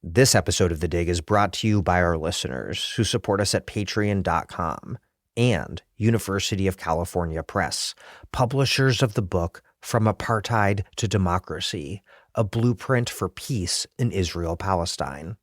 This episode of The Dig is brought to you by our listeners who support us at patreon.com and University of California Press, publishers of the book From Apartheid to Democracy, a blueprint for peace in Israel-Palestine.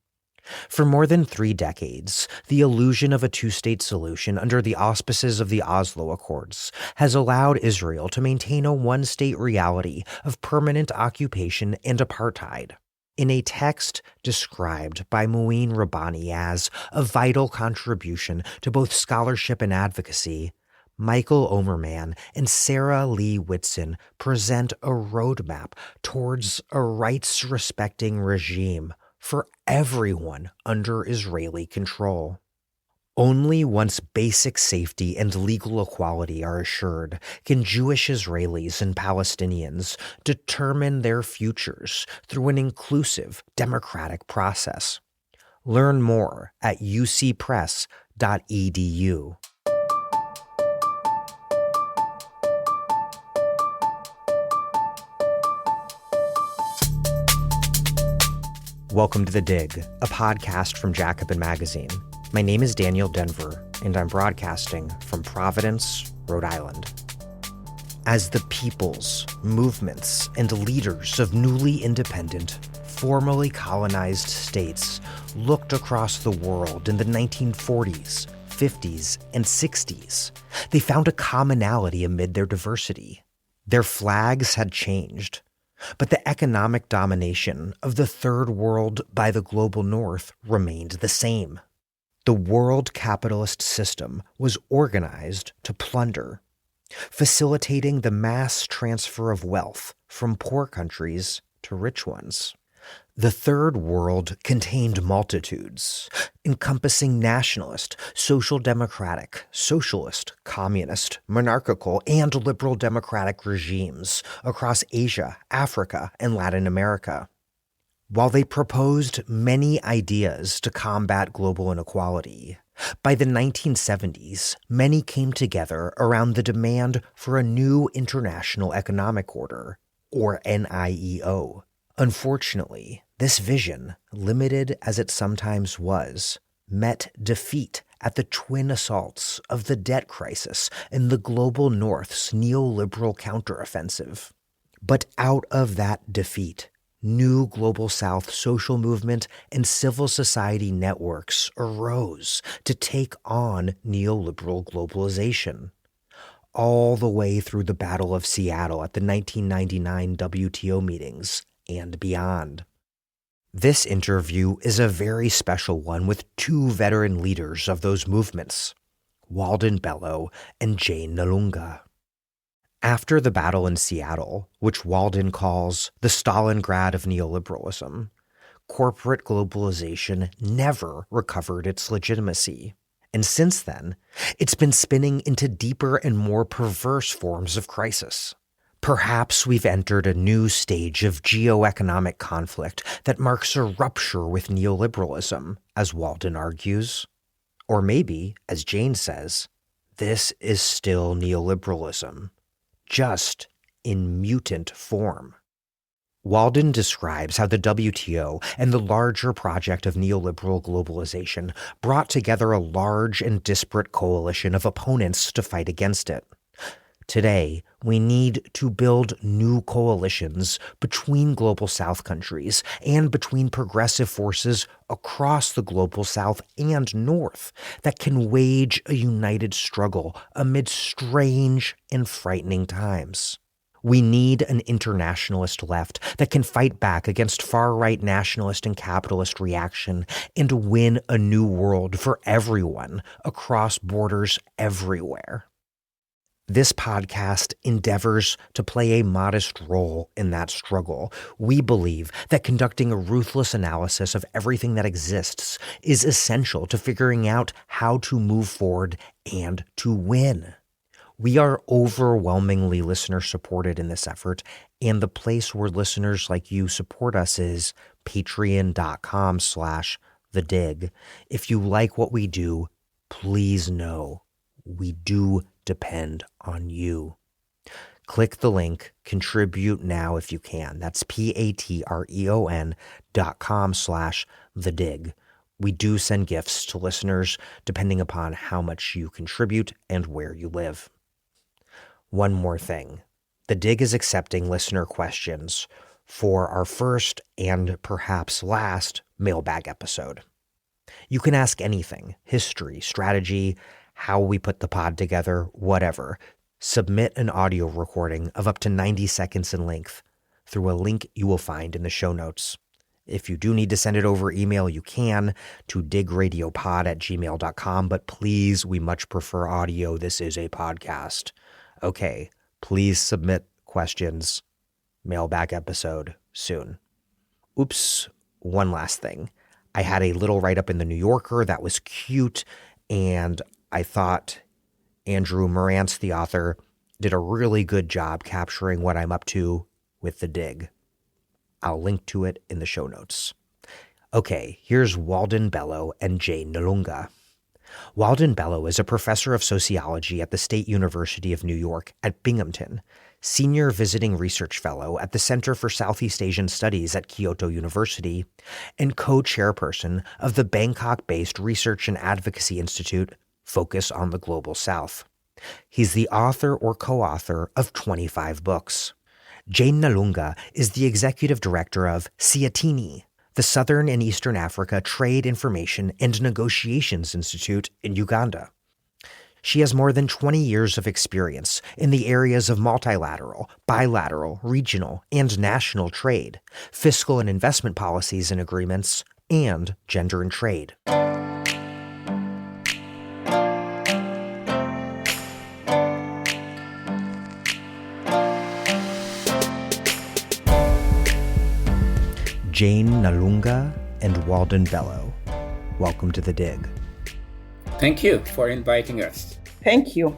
For more than 3 decades, the illusion of a two-state solution under the auspices of the Oslo Accords has allowed Israel to maintain a one-state reality of permanent occupation and apartheid. In a text described by Muin Rabbani as a vital contribution to both scholarship and advocacy, Michael Omerman and Sarah Lee Whitson present a roadmap towards a rights-respecting regime for everyone under Israeli control. Only once basic safety and legal equality are assured can Jewish Israelis and Palestinians determine their futures through an inclusive democratic process. Learn more at ucpress.edu. Welcome to The Dig, a podcast from Jacobin Magazine. My name is Daniel Denver, and I'm broadcasting from Providence, Rhode Island. As the peoples, movements, and leaders of newly independent, formerly colonized states looked across the world in the 1940s, 50s, and 60s, they found a commonality amid their diversity. Their flags had changed, but the economic domination of the Third World by the global North remained the same. The world capitalist system was organized to plunder, facilitating the mass transfer of wealth from poor countries to rich ones. The Third World contained multitudes, encompassing nationalist, social democratic, socialist, communist, monarchical, and liberal democratic regimes across Asia, Africa, and Latin America. While they proposed many ideas to combat global inequality, by the 1970s, many came together around the demand for a new international economic order, or NIEO. Unfortunately, this vision, limited as it sometimes was, met defeat at the twin assaults of the debt crisis and the global North's neoliberal counteroffensive. But out of that defeat, new Global South social movement and civil society networks arose to take on neoliberal globalization. All the way through the Battle of Seattle at the 1999 WTO meetings and beyond. This interview is a very special one with 2 veteran leaders of those movements, Walden Bello and Jane Nalunga. After the battle in Seattle, which Walden calls the Stalingrad of neoliberalism, corporate globalization never recovered its legitimacy. And since then, it's been spinning into deeper and more perverse forms of crisis. Perhaps we've entered a new stage of geoeconomic conflict that marks a rupture with neoliberalism, as Walden argues. Or maybe, as Jane says, this is still neoliberalism, just in mutant form. Walden describes how the WTO and the larger project of neoliberal globalization brought together a large and disparate coalition of opponents to fight against it. Today, we need to build new coalitions between Global South countries and between progressive forces across the Global South and North that can wage a united struggle amid strange and frightening times. We need an internationalist left that can fight back against far-right nationalist and capitalist reaction and win a new world for everyone across borders everywhere. This podcast endeavors to play a modest role in that struggle. We believe that conducting a ruthless analysis of everything that exists is essential to figuring out how to move forward and to win. We are overwhelmingly listener-supported in this effort, and the place where listeners like you support us is patreon.com/thedig. If you like what we do, please know we do depend on you. Click the link, contribute now if you can. That's patreon.com/thedig. We do send gifts to listeners depending upon how much you contribute and where you live. One more thing. The Dig is accepting listener questions for our first and perhaps last mailbag episode. You can ask anything: history, strategy, how we put the pod together, whatever. Submit an audio recording of up to 90 seconds in length through a link you will find in the show notes. If you do need to send it over email, you can to digradiopod@gmail.com, but please, we much prefer audio. This is a podcast. Okay, please submit questions. Mailbag episode soon. Oops, one last thing. I had a little write-up in the New Yorker that was cute, and I thought Andrew Morantz, the author, did a really good job capturing what I'm up to with the Dig. I'll link to it in the show notes. Okay, here's Walden Bello and Jane Nalunga. Walden Bello is a professor of sociology at the State University of New York at Binghamton, senior visiting research fellow at the Center for Southeast Asian Studies at Kyoto University, and co-chairperson of the Bangkok-based Research and Advocacy Institute Focus on the Global South. He's the author or co-author of 25 books. Jane Nalunga is the executive director of Siatini, the Southern and Eastern Africa Trade Information and Negotiations Institute in Uganda. She has more than 20 years of experience in the areas of multilateral, bilateral, regional, and national trade, fiscal and investment policies and agreements, and gender and trade. Jane Nalunga and Walden Bello, welcome to the Dig. Thank you for inviting us. Thank you.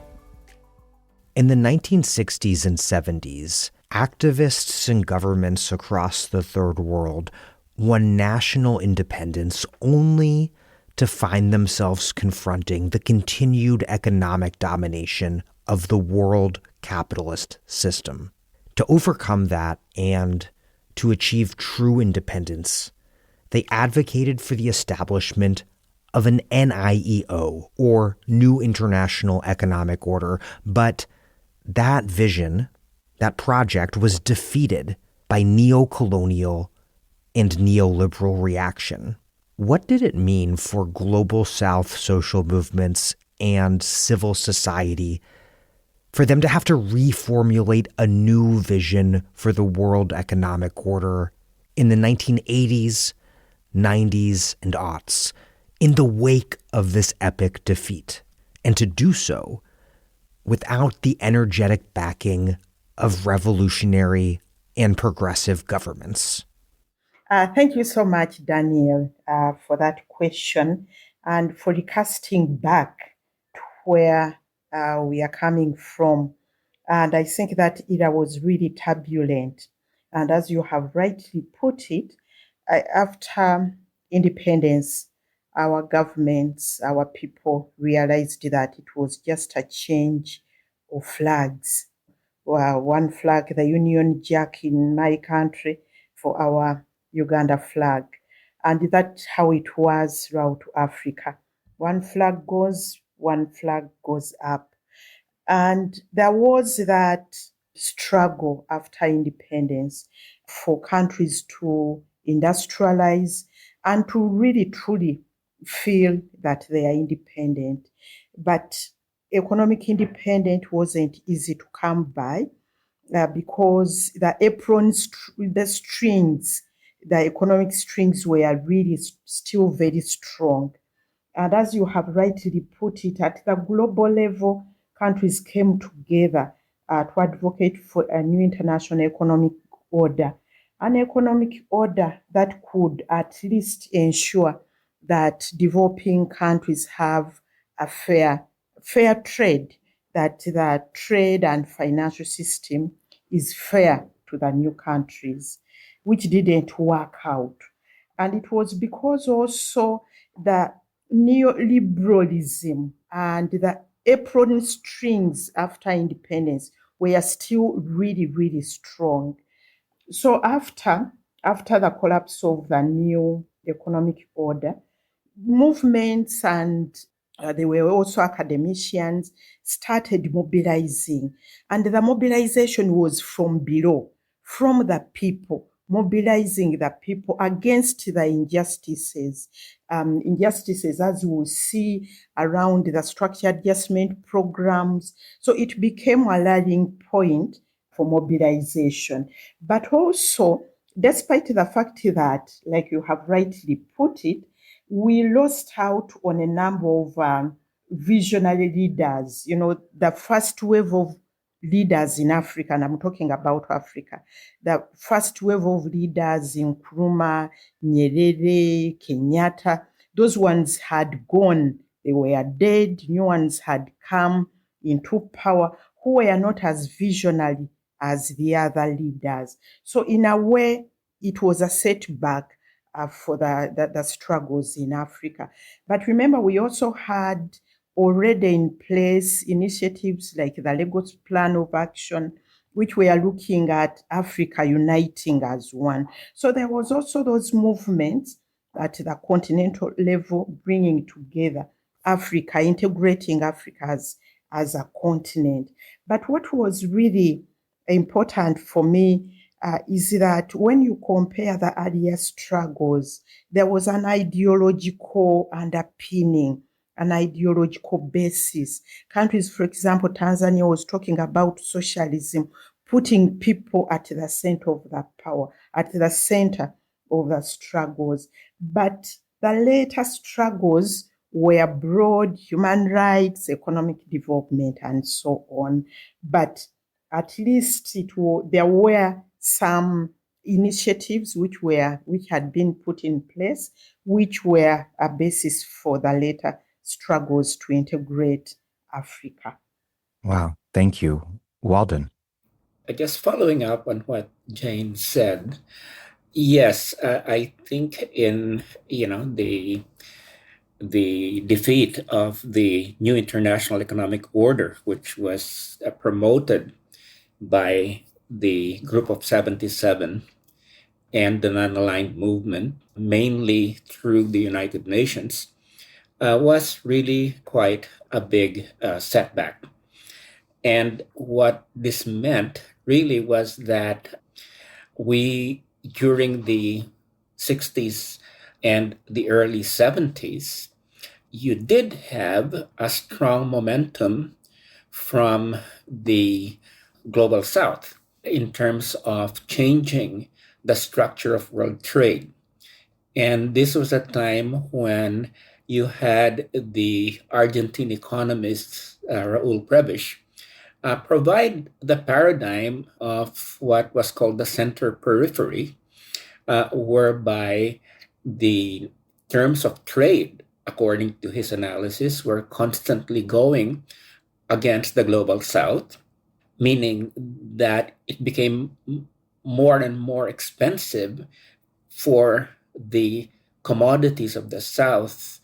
In the 1960s and 70s, activists and governments across the Third World won national independence only to find themselves confronting the continued economic domination of the world capitalist system. To overcome that and to achieve true independence, they advocated for the establishment of an NIEO, or New International Economic Order, but that vision, that project, was defeated by neo-colonial and neoliberal reaction. What did it mean for Global South social movements and civil society for them to have to reformulate a new vision for the world economic order in the 1980s, 90s, and aughts, in the wake of this epic defeat, and to do so without the energetic backing of revolutionary and progressive governments? Thank you so much, Daniel, for that question and for recasting back to where we are coming from. And I think that era was really turbulent. And as you have rightly put it, after independence, our governments, our people realized that it was just a change of flags. One flag, the Union Jack in my country, for our Uganda flag. And that's how it was throughout Africa. One flag goes up. And there was that struggle after independence for countries to industrialize and to really truly feel that they are independent. But economic independence wasn't easy to come by because the economic strings were really still very strong. And as you have rightly put it, at the global level, countries came together to advocate for a new international economic order, an economic order that could at least ensure that developing countries have a fair trade, that the trade and financial system is fair to the new countries, which didn't work out. And it was because also the neoliberalism and the apron strings after independence were still really, really strong. So after the collapse of the new economic order, movements and there were also academicians started mobilizing, and the mobilization was from below, from the people, mobilizing the people against the injustices as we'll see around the structure adjustment programs. So it became a rallying point for mobilization. But also, despite the fact that, like you have rightly put it, we lost out on a number of visionary leaders. You know, the first wave of leaders in Africa, and I'm talking about Africa, the first wave of leaders in Nkrumah, Nyerere, Kenyatta, those ones had gone. They were dead. New ones had come into power who were not as visionary as the other leaders. So in a way, it was a setback for the struggles in Africa. But remember, we also had already in place initiatives like the Lagos Plan of Action, which we are looking at Africa uniting as one. So there was also those movements at the continental level, bringing together Africa, integrating Africa as a continent. But what was really important for me is that when you compare the earlier struggles, there was an ideological underpinning, an ideological basis. Countries, for example, Tanzania was talking about socialism, putting people at the center of the power, at the center of the struggles. But the later struggles were broad: human rights, economic development, and so on. But at least there were some initiatives which had been put in place, which were a basis for the later struggles to integrate Africa. Wow, thank you. Walden. Just following up on what Jane said, yes, I think in the defeat of the new international economic order, which was promoted by the Group of 77 and the non-aligned movement, mainly through the United Nations, was really quite a big setback. And what this meant really was that we, during the 60s and the early 70s, you did have a strong momentum from the global south in terms of changing the structure of world trade. And this was a time when you had the Argentine economist Raul Prebisch provide the paradigm of what was called the center periphery, whereby the terms of trade, according to his analysis, were constantly going against the global south, meaning that it became more and more expensive for the commodities of the south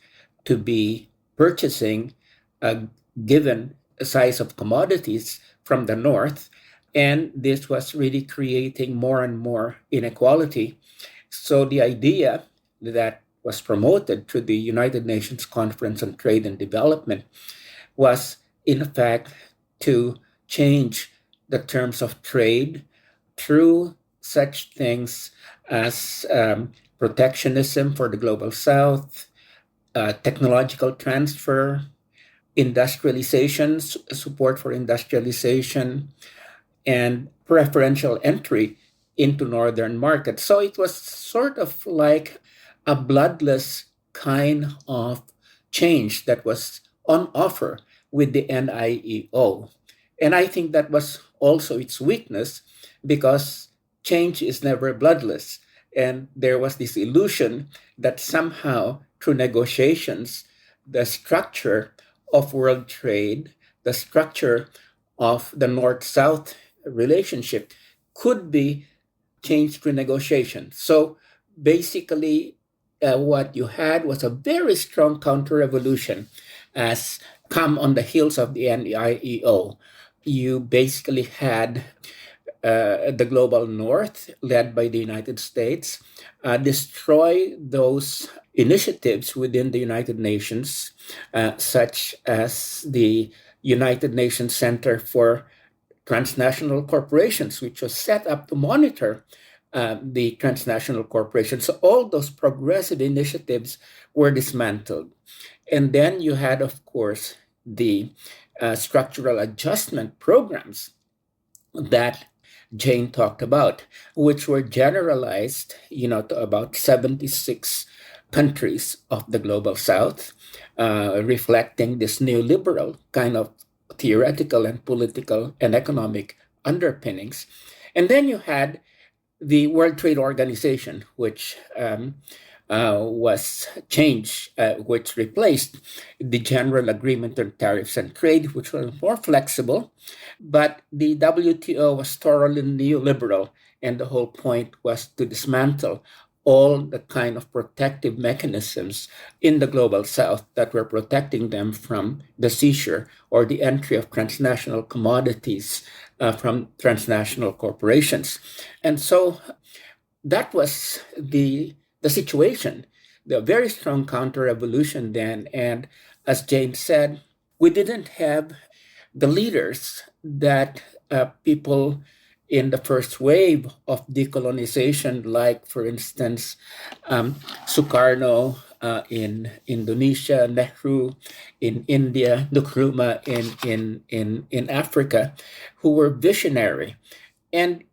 to be purchasing a given size of commodities from the north. And this was really creating more and more inequality. So the idea that was promoted through the United Nations Conference on Trade and Development was, in fact, to change the terms of trade through such things as protectionism for the global south, technological transfer, industrialization, support for industrialization, and preferential entry into northern markets. So it was sort of like a bloodless kind of change that was on offer with the NIEO. And I think that was also its weakness, because change is never bloodless. And there was this illusion that somehow through negotiations, the structure of world trade, the structure of the North-South relationship could be changed through negotiation. So basically, what you had was a very strong counter-revolution as come on the heels of the NIEO, you basically had the global north, led by the United States, destroy those initiatives within the United Nations, such as the United Nations Center for Transnational Corporations, which was set up to monitor the transnational corporations. So all those progressive initiatives were dismantled. And then you had, of course, the structural adjustment programs that Jane talked about, which were generalized, to about 76 countries of the global south, reflecting this neoliberal kind of theoretical and political and economic underpinnings. And then you had the World Trade Organization, which was changed, which replaced the General Agreement on Tariffs and Trade, which was more flexible. But the WTO was thoroughly neoliberal, and the whole point was to dismantle all the kind of protective mechanisms in the global south that were protecting them from the seizure or the entry of transnational commodities from transnational corporations. And so that was the situation, the very strong counter-revolution then. And as Jane said, we didn't have the leaders that people in the first wave of decolonization, like, for instance, Sukarno in Indonesia, Nehru in India, Nkrumah in Africa, who were visionary. And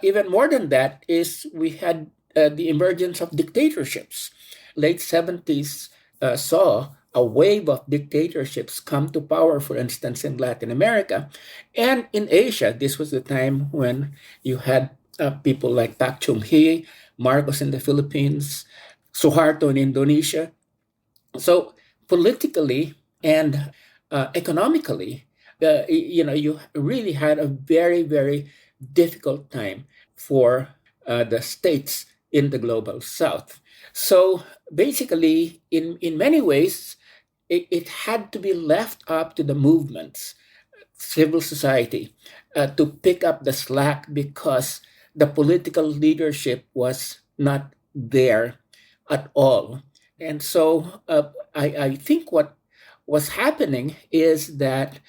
even more than that is we had the emergence of dictatorships. Late 70s saw a wave of dictatorships come to power, for instance, in Latin America. And in Asia, this was the time when you had people like Pak Chung-hee, Marcos in the Philippines, Suharto in Indonesia. So politically and economically, you really had a very, very difficult time for the states in the global south. So basically, in many ways, it had to be left up to the movements, civil society, to pick up the slack because the political leadership was not there at all. And so I think what was happening is that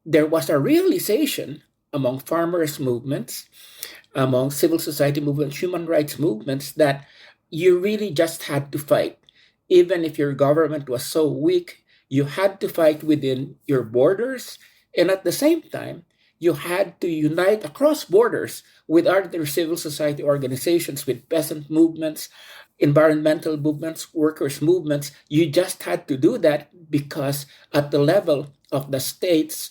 there was a realization among farmers' movements, among civil society movements, human rights movements, that you really just had to fight. Even if your government was so weak, you had to fight within your borders. And at the same time, you had to unite across borders with other civil society organizations, with peasant movements, environmental movements, workers' movements. You just had to do that because at the level of the states,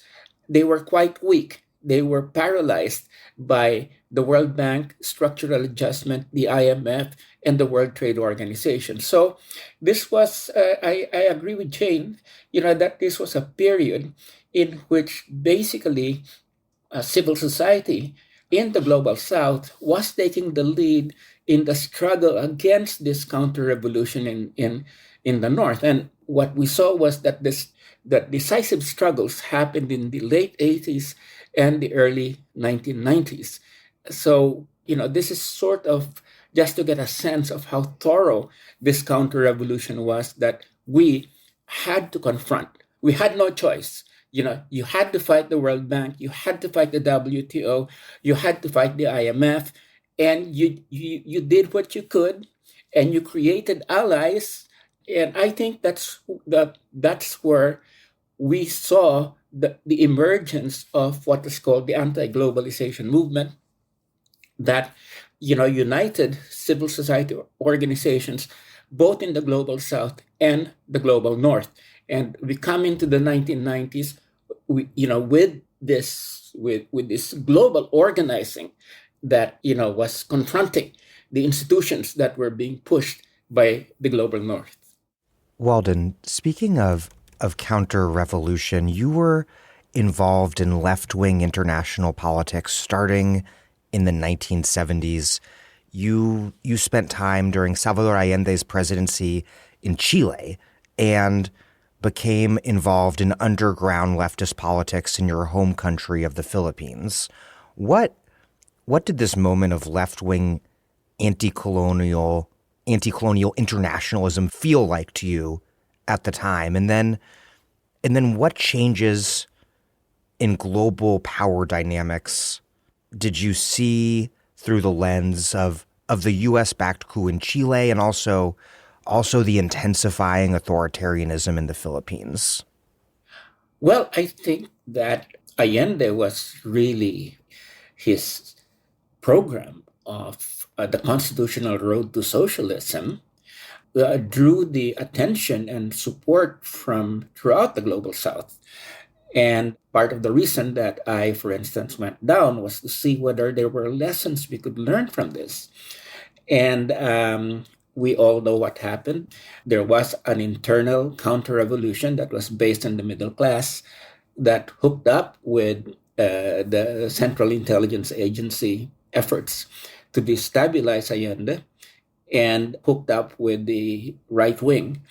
they were quite weak. They were paralyzed by the World Bank, structural adjustment, the IMF, and the World Trade Organization. So this was, I agree with Jane, that this was a period in which basically civil society in the global south was taking the lead in the struggle against this counter-revolution in the north. And what we saw was that that decisive struggles happened in the late 80s and the early 1990s. So, this is sort of just to get a sense of how thorough this counter-revolution was that we had to confront. We had no choice. You had to fight the World Bank, you had to fight the WTO, you had to fight the IMF, and you did what you could, and you created allies. And I think that's where we saw the emergence of what is called the anti-globalization movement, that united civil society organizations both in the global south and the global north. And we come into the 1990s, with this global organizing that was confronting the institutions that were being pushed by the global north. Walden, speaking of counter-revolution, you were involved in left-wing international politics starting in the 1970s. You spent time during Salvador Allende's presidency in Chile, and became involved in underground leftist politics in your home country of the Philippines. What did this moment of left-wing anti-colonial internationalism feel like to you at the time? And then what changes in global power dynamics did you see through the lens of the US-backed coup in Chile and also the intensifying authoritarianism in the Philippines? Well, I think that Allende was really his program of the constitutional road to socialism drew the attention and support from throughout the global South. And part of the reason that I, for instance, went down was to see whether there were lessons we could learn from this. And we all know what happened. There was an internal counter-revolution that was based on the middle class that hooked up with the Central Intelligence Agency efforts to destabilize Allende and hooked up with the right wing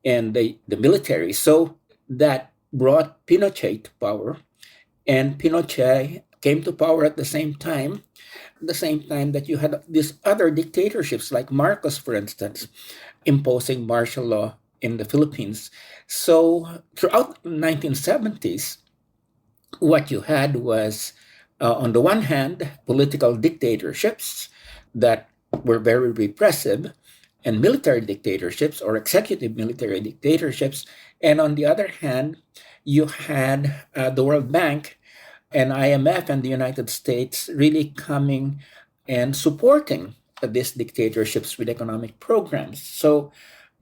and the military. So that brought Pinochet to power, and Pinochet came to power at the same time that you had these other dictatorships like Marcos, for instance, imposing martial law in the Philippines. So throughout the 1970s, what you had was, on the one hand, political dictatorships that were very repressive, and military dictatorships or executive military dictatorships. And on the other hand, you had the World Bank and IMF and the United States really coming and supporting these dictatorships with economic programs. So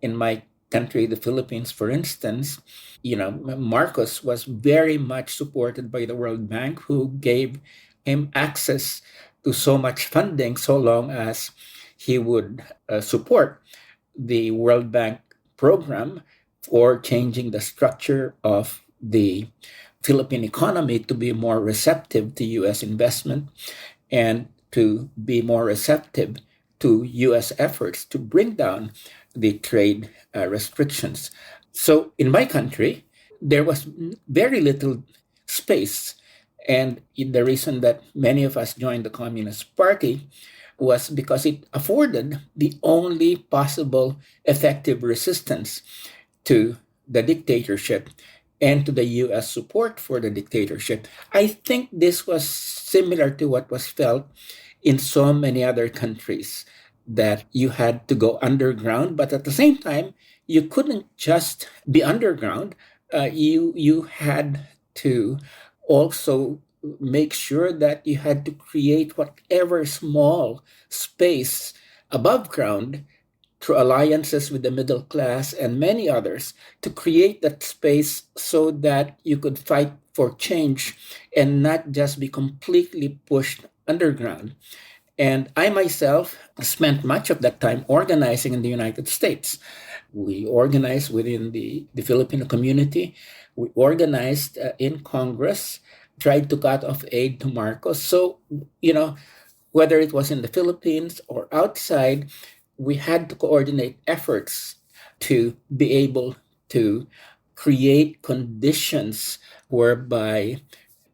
in my country, the Philippines, for instance, Marcos was very much supported by the World Bank, who gave him access to so much funding so long as he would support the World Bank program for changing the structure of the Philippine economy to be more receptive to U.S. investment and to be more receptive to U.S. efforts to bring down the trade restrictions. So in my country, there was very little space. And the reason that many of us joined the Communist Party was because it afforded the only possible effective resistance to the dictatorship and to the U.S. support for the dictatorship. I think this was similar to what was felt in so many other countries, that you had to go underground, but at the same time, you couldn't just be underground. You had to also make sure that you had to create whatever small space above ground through alliances with the middle class and many others to create that space so that you could fight for change and not just be completely pushed underground. And I myself spent much of that time organizing in the United States. We organized within the Filipino community. We organized in Congress, tried to cut off aid to Marcos. So, whether it was in the Philippines or outside, we had to coordinate efforts to be able to create conditions whereby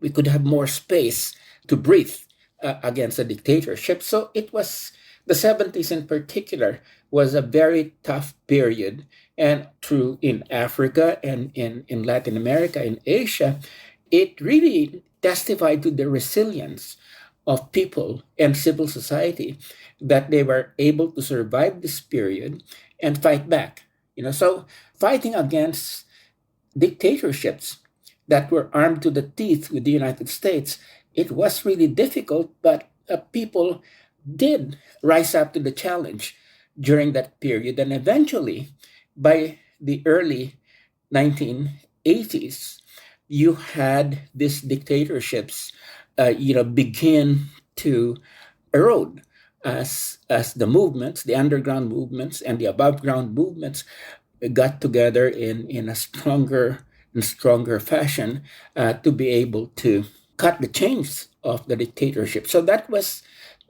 we could have more space to breathe against a dictatorship. So it was, the 70s in particular was a very tough period. And in Africa and in Latin America, in Asia, it really testified to the resilience of people and civil society, that they were able to survive this period and fight back. So fighting against dictatorships that were armed to the teeth with the United States, it was really difficult, but people did rise up to the challenge during that period. And eventually, by the early 1980s, you had these dictatorships, begin to erode as the movements, the underground movements and the above ground movements got together in a stronger and stronger fashion to be able to cut the chains of the dictatorship. So that was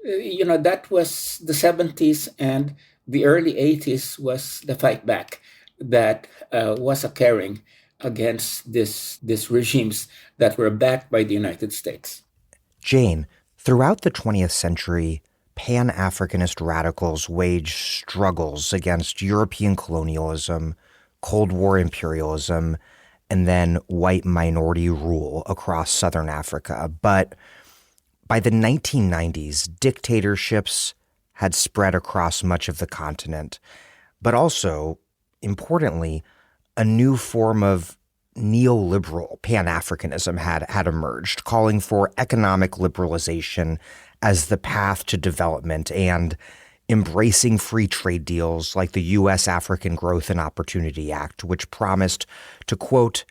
the 70s, and the early 80s was the fight back. that was occurring against these regimes that were backed by the United States. Jane, throughout the 20th century, Pan-Africanist radicals waged struggles against European colonialism, Cold War imperialism, and then white minority rule across Southern Africa. But by the 1990s, dictatorships had spread across much of the continent, but also, importantly, a new form of neoliberal Pan-Africanism had emerged, calling for economic liberalization as the path to development and embracing free trade deals like the U.S. African Growth and Opportunity Act, which promised to, quote,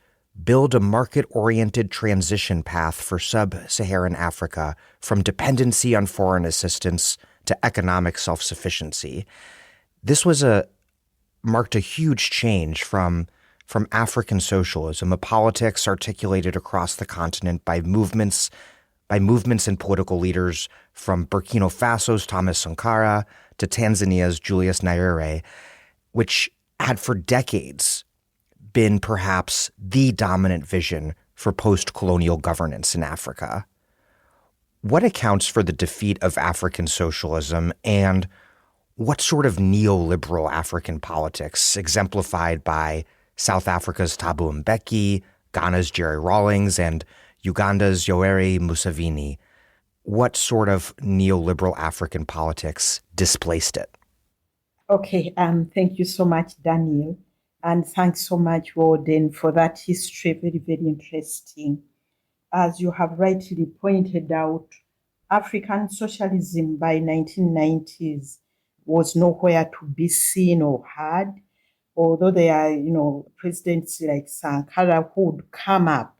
build a market-oriented transition path for sub-Saharan Africa from dependency on foreign assistance to economic self-sufficiency. This marked a huge change from African socialism, a politics articulated across the continent by movements and political leaders from Burkina Faso's Thomas Sankara to Tanzania's Julius Nyerere, which had for decades been perhaps the dominant vision for post-colonial governance in Africa. What accounts for the defeat of African socialism, and what sort of neoliberal African politics, exemplified by South Africa's Thabo Mbeki, Ghana's Jerry Rawlings, and Uganda's Yoweri Museveni, what sort of neoliberal African politics displaced it? Okay, thank you so much, Daniel. And thanks so much, Walden, for that history. Very, very interesting. As you have rightly pointed out, African socialism by 1990s was nowhere to be seen or heard, although there are, presidents like Sankara who would come up,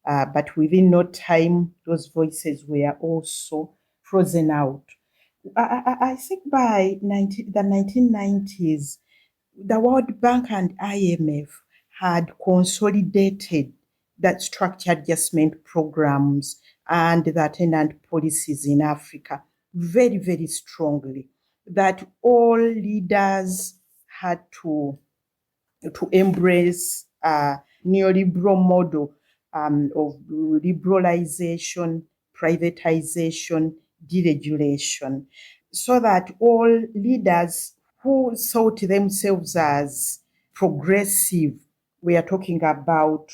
but within no time, those voices were also frozen out. I think by the 1990s, the World Bank and IMF had consolidated that structure adjustment programs and the attendant policies in Africa very, very strongly, that all leaders had to embrace a neoliberal model of liberalization, privatization, deregulation, so that all leaders who thought themselves as progressive were talking about,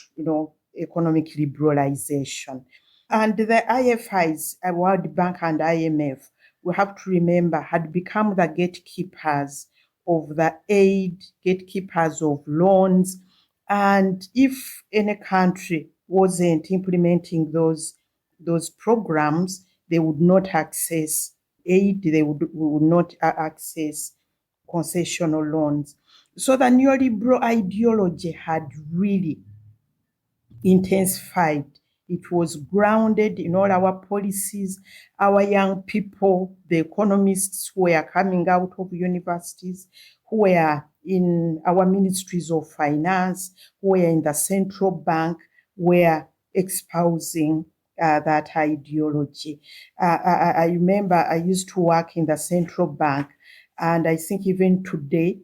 economic liberalization. And the IFIs, World Bank and IMF, we have to remember, had become the gatekeepers of the aid, gatekeepers of loans. And if any country wasn't implementing those programs, they would not access aid, they would not access concessional loans. So the neoliberal ideology had really intensified. It was grounded in all our policies. Our young people, the economists who were coming out of universities, who were in our ministries of finance, who were in the central bank, were espousing that ideology. I remember I used to work in the central bank, and I think even today,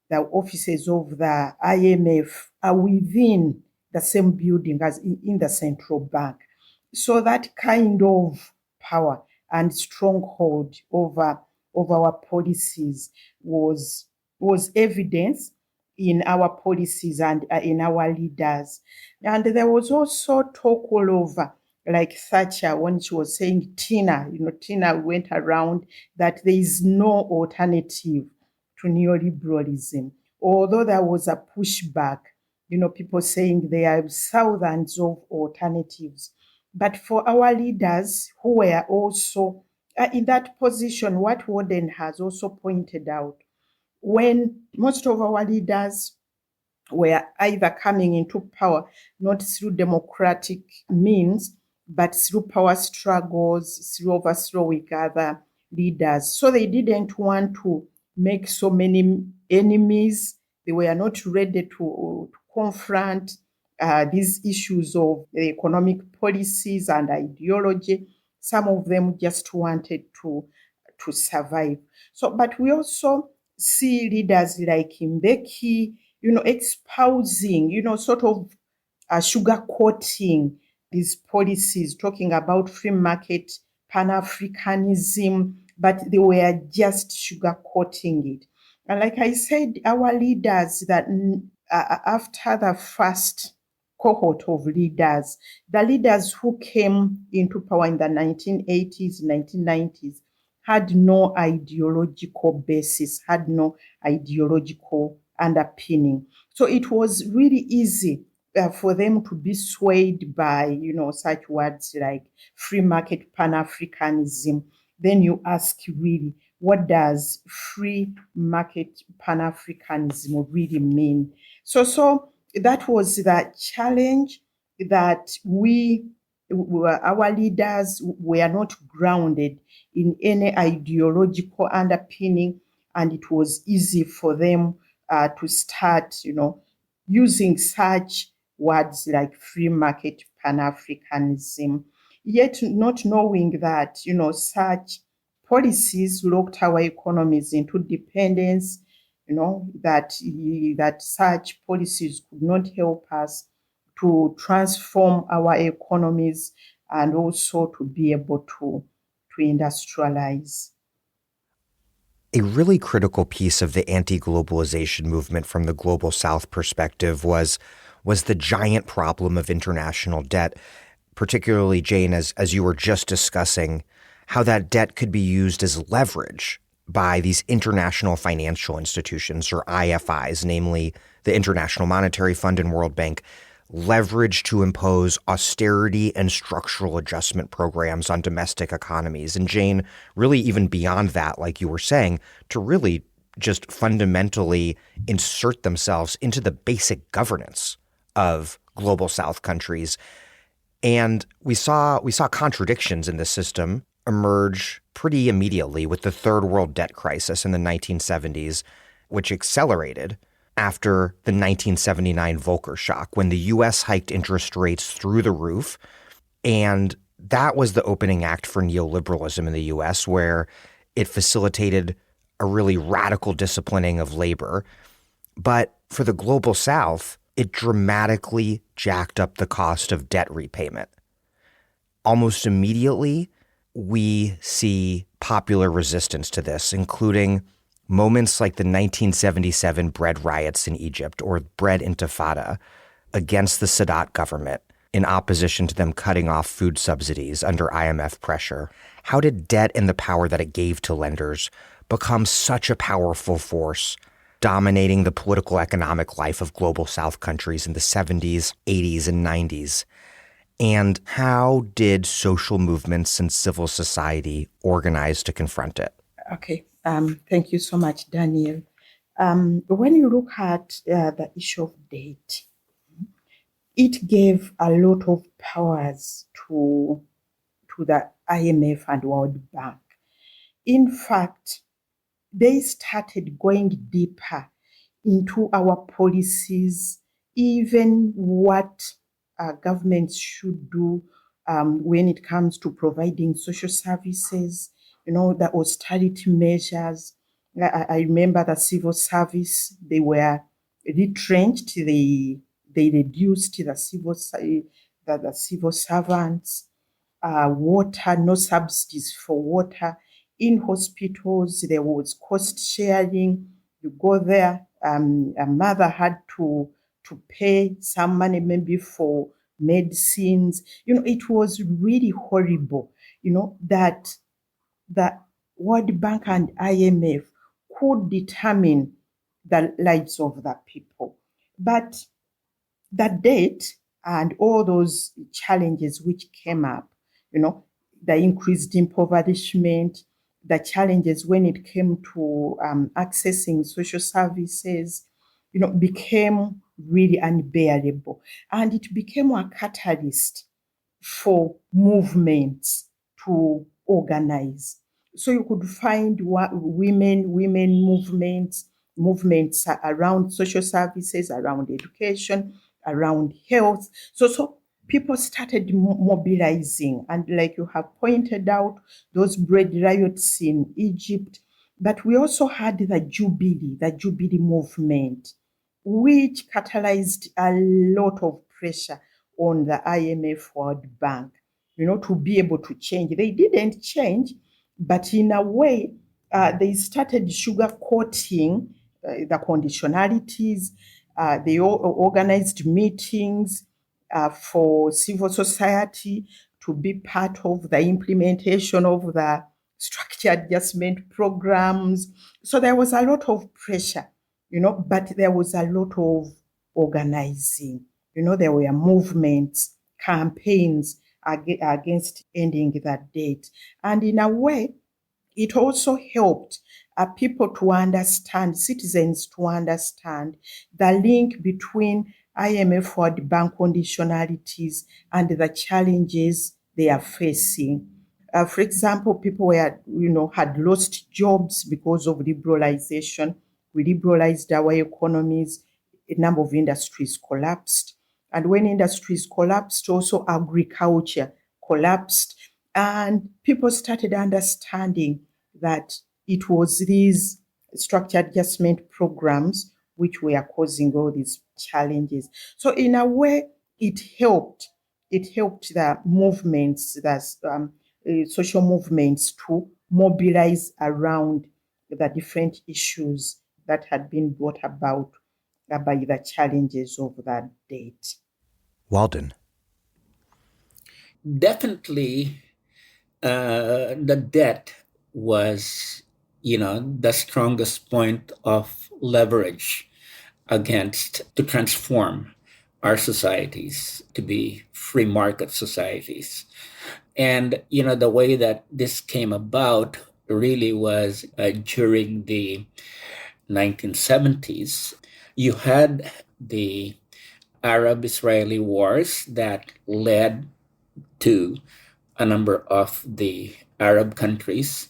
the offices of the IMF are within the same building as in the central bank. So that kind of power and stronghold over our policies was evidence in our policies and in our leaders. And there was also talk all over, like Thatcher, when she was saying Tina went around that there is no alternative to neoliberalism. Although there was a pushback, people saying there are thousands of alternatives. But for our leaders who were also in that position, what Walden has also pointed out, when most of our leaders were either coming into power not through democratic means, but through power struggles, through overthrow with other leaders. So they didn't want to make so many enemies. They were not ready to confront these issues of the economic policies and ideology. Some of them just wanted to survive. So, but we also see leaders like Mbeki, espousing, sort of sugarcoating these policies, talking about free market, Pan-Africanism, but they were just sugarcoating it. And like I said, our leaders that after the first cohort of leaders, the leaders who came into power in the 1980s, 1990s, had no ideological basis, had no ideological underpinning. So it was really easy for them to be swayed by, such words like free market Pan-Africanism. Then you ask really, what does free market Pan-Africanism really mean? So that was the challenge that our leaders were not grounded in any ideological underpinning, and it was easy for them to start, using such words like free market Pan-Africanism, yet not knowing that, such policies locked our economies into dependence, that such policies could not help us to transform our economies and also to be able to industrialize. A really critical piece of the anti-globalization movement from the Global South perspective was the giant problem of international debt, particularly, Jane, as you were just discussing, how that debt could be used as leverage by these international financial institutions, or IFIs, namely the International Monetary Fund and World Bank, leverage to impose austerity and structural adjustment programs on domestic economies. And Jane, really even beyond that, like you were saying, to really just fundamentally insert themselves into the basic governance of Global South countries. And we saw contradictions in the system emerge pretty immediately with the Third World debt crisis in the 1970s, which accelerated after the 1979 Volcker shock, when the U.S. hiked interest rates through the roof. And that was the opening act for neoliberalism in the U.S., where it facilitated a really radical disciplining of labor. But for the Global South, it dramatically jacked up the cost of debt repayment. Almost immediately, we see popular resistance to this, including moments like the 1977 bread riots in Egypt, or bread intifada, against the Sadat government in opposition to them cutting off food subsidies under IMF pressure. How did debt and the power that it gave to lenders become such a powerful force, dominating the political economic life of Global South countries in the 70s, 80s, and 90s? And how did social movements and civil society organize to confront it? Okay. Thank you so much, Daniel. When you look at the issue of debt, it gave a lot of powers to the IMF and World Bank. In fact, they started going deeper into our policies, even what governments should do when it comes to providing social services, the austerity measures. I remember the civil service, they were retrenched, they reduced the civil servants, water, no subsidies for water. In hospitals, there was cost sharing. You go there, a mother had to pay some money maybe for medicines. It was really horrible, that the World Bank and IMF could determine the lives of the people. But the debt and all those challenges which came up, the increased impoverishment, the challenges when it came to accessing social services, became really unbearable. And it became a catalyst for movements to organize. So you could find women movements around social services, around education, around health. So people started mobilizing. And like you have pointed out, those bread riots in Egypt. But we also had the Jubilee movement which catalyzed a lot of pressure on the IMF World Bank, to be able to change. They didn't change, but in a way, they started sugarcoating the conditionalities. They organized meetings for civil society to be part of the implementation of the structure adjustment programs. So there was a lot of pressure, but there was a lot of organizing. There were movements, campaigns against ending that debt. And in a way, it also helped people to understand, citizens to understand the link between IMF World Bank conditionalities and the challenges they are facing. For example, people had lost jobs because of liberalization. We liberalized our economies. A number of industries collapsed. And when industries collapsed, also agriculture collapsed. And people started understanding that it was these structure adjustment programs which were causing all these challenges. So in a way, it helped. It helped the movements, social movements, to mobilize around the different issues that had been brought about by the challenges of that date. Walden. Definitely, the debt was, the strongest point of leverage against to transform our societies to be free market societies. And, the way that this came about really was during the 1970s. You had the Arab-Israeli wars that led to a number of the Arab countries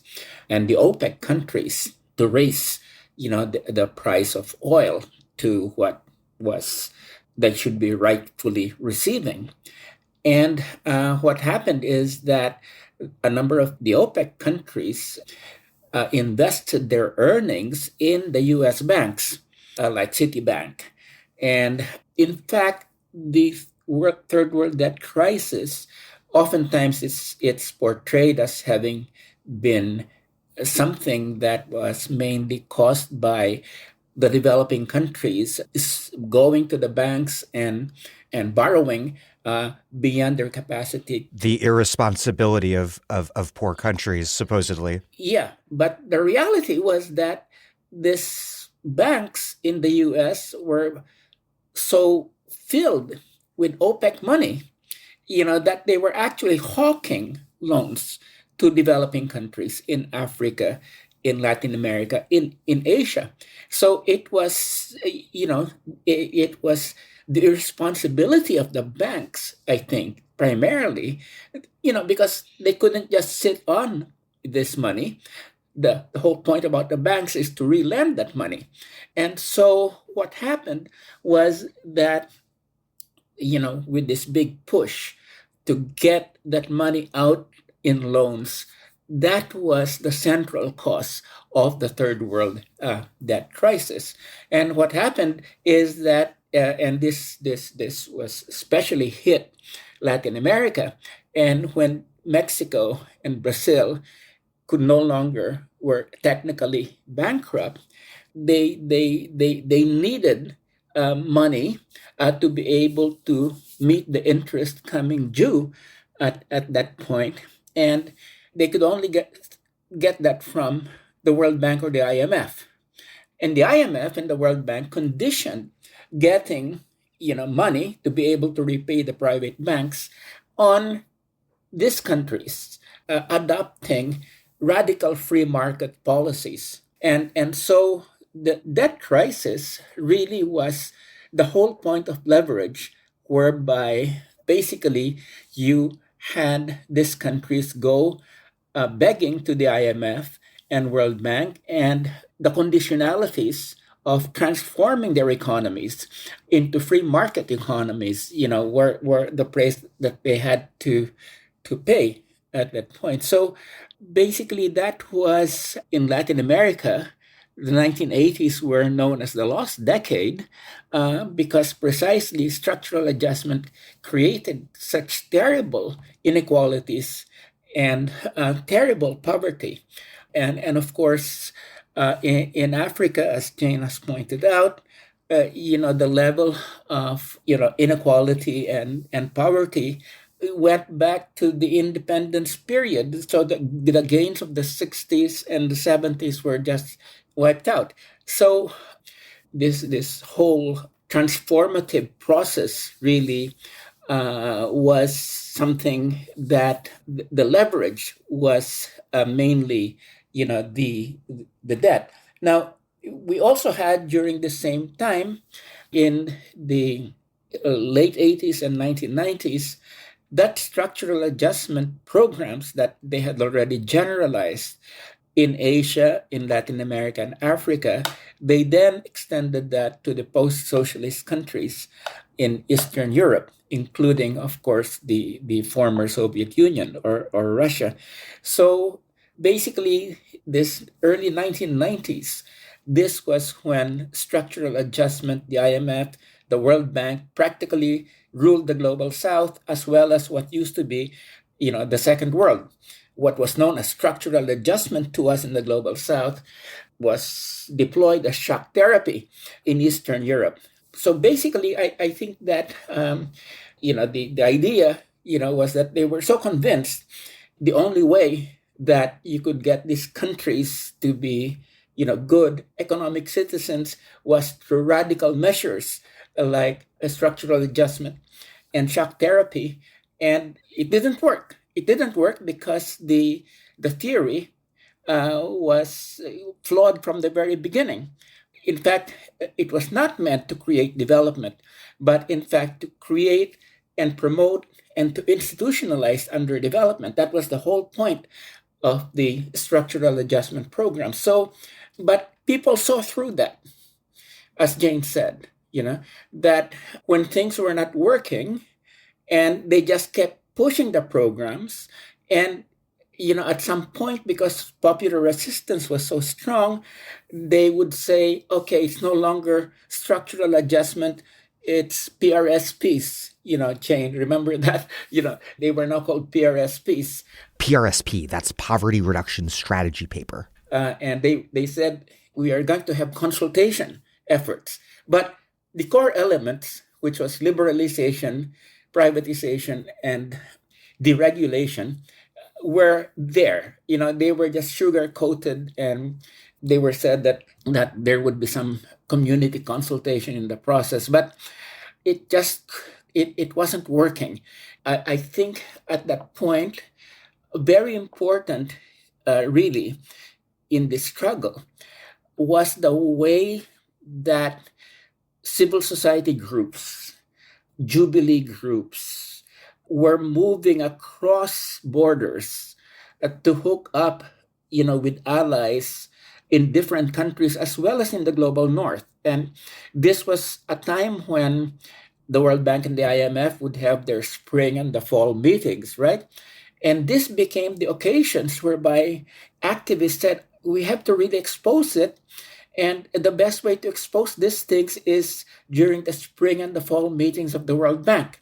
and the OPEC countries to raise, the price of oil to what was they should be rightfully receiving. And what happened is that a number of the OPEC countries invested their earnings in the U.S. banks, like Citibank. And in fact, the third world debt crisis, oftentimes it's portrayed as having been something that was mainly caused by the developing countries going to the banks and borrowing beyond their capacity. The irresponsibility of poor countries, supposedly. Yeah, but the reality was that these banks in the US were so filled with OPEC money, that they were actually hawking loans to developing countries in Africa, in Latin America, in Asia. So it was, it was the responsibility of the banks, I think, primarily, because they couldn't just sit on this money. The whole point about the banks is to relend that money. And so what happened was that, with this big push to get that money out in loans, that was the central cause of the third world debt crisis. And what happened is that, and this was especially hit Latin America, and when Mexico and Brazil were technically bankrupt, they needed money to be able to meet the interest coming due at that point. And they could only get that from the World Bank or the IMF. And the IMF and the World Bank conditioned getting money to be able to repay the private banks on these countries adopting radical free market policies. And so the debt crisis really was the whole point of leverage, whereby basically you had these countries go begging to the IMF and World Bank, and the conditionalities of transforming their economies into free market economies, were the price that they had to pay at that point. So basically, that was in Latin America. the 1980s were known as the lost decade because precisely structural adjustment created such terrible inequalities and terrible poverty. And of course, in Africa, as Jane has pointed out, the level of inequality and poverty went back to the independence period. So the gains of the 60s and the 70s were just wiped out. So this whole transformative process really was something that the leverage was mainly, the debt. Now, we also had during the same time in the late 80s and 1990s that structural adjustment programs that they had already generalized in Asia, in Latin America, and Africa. They then extended that to the post-socialist countries in Eastern Europe, including, of course, the former Soviet Union or Russia. So basically, this early 1990s, this was when structural adjustment, the IMF, the World Bank practically ruled the global south, as well as what used to be, the second world. What was known as structural adjustment to us in the global south was deployed as shock therapy in Eastern Europe. So basically, I think that, the idea, was that they were so convinced the only way that you could get these countries to be, good economic citizens was through radical measures like a structural adjustment and shock therapy. And it didn't work. It didn't work because the theory was flawed from the very beginning. In fact, it was not meant to create development, but in fact to create and promote and to institutionalize underdevelopment. That was the whole point of the structural adjustment program. So, but people saw through that, as Jane said, that when things were not working and they just kept pushing the programs, and at some point, because popular resistance was so strong, they would say, okay, it's no longer structural adjustment, it's PRSPs. Jane, remember that? They were now called PRSPs. PRSP, that's Poverty Reduction Strategy Paper. And they said, we are going to have consultation efforts. But the core elements, which was liberalization, privatization, and deregulation, were there. They were just sugar-coated, and they were said that there would be some community consultation in the process, but it wasn't working. I think at that point, very important, really, in the struggle was the way that civil society groups, jubilee groups, were moving across borders to hook up, with allies in different countries as well as in the global north. And this was a time when the World Bank and the IMF would have their spring and the fall meetings, right? And this became the occasions whereby activists said, we have to really expose it. And the best way to expose these things is during the spring and the fall meetings of the World Bank.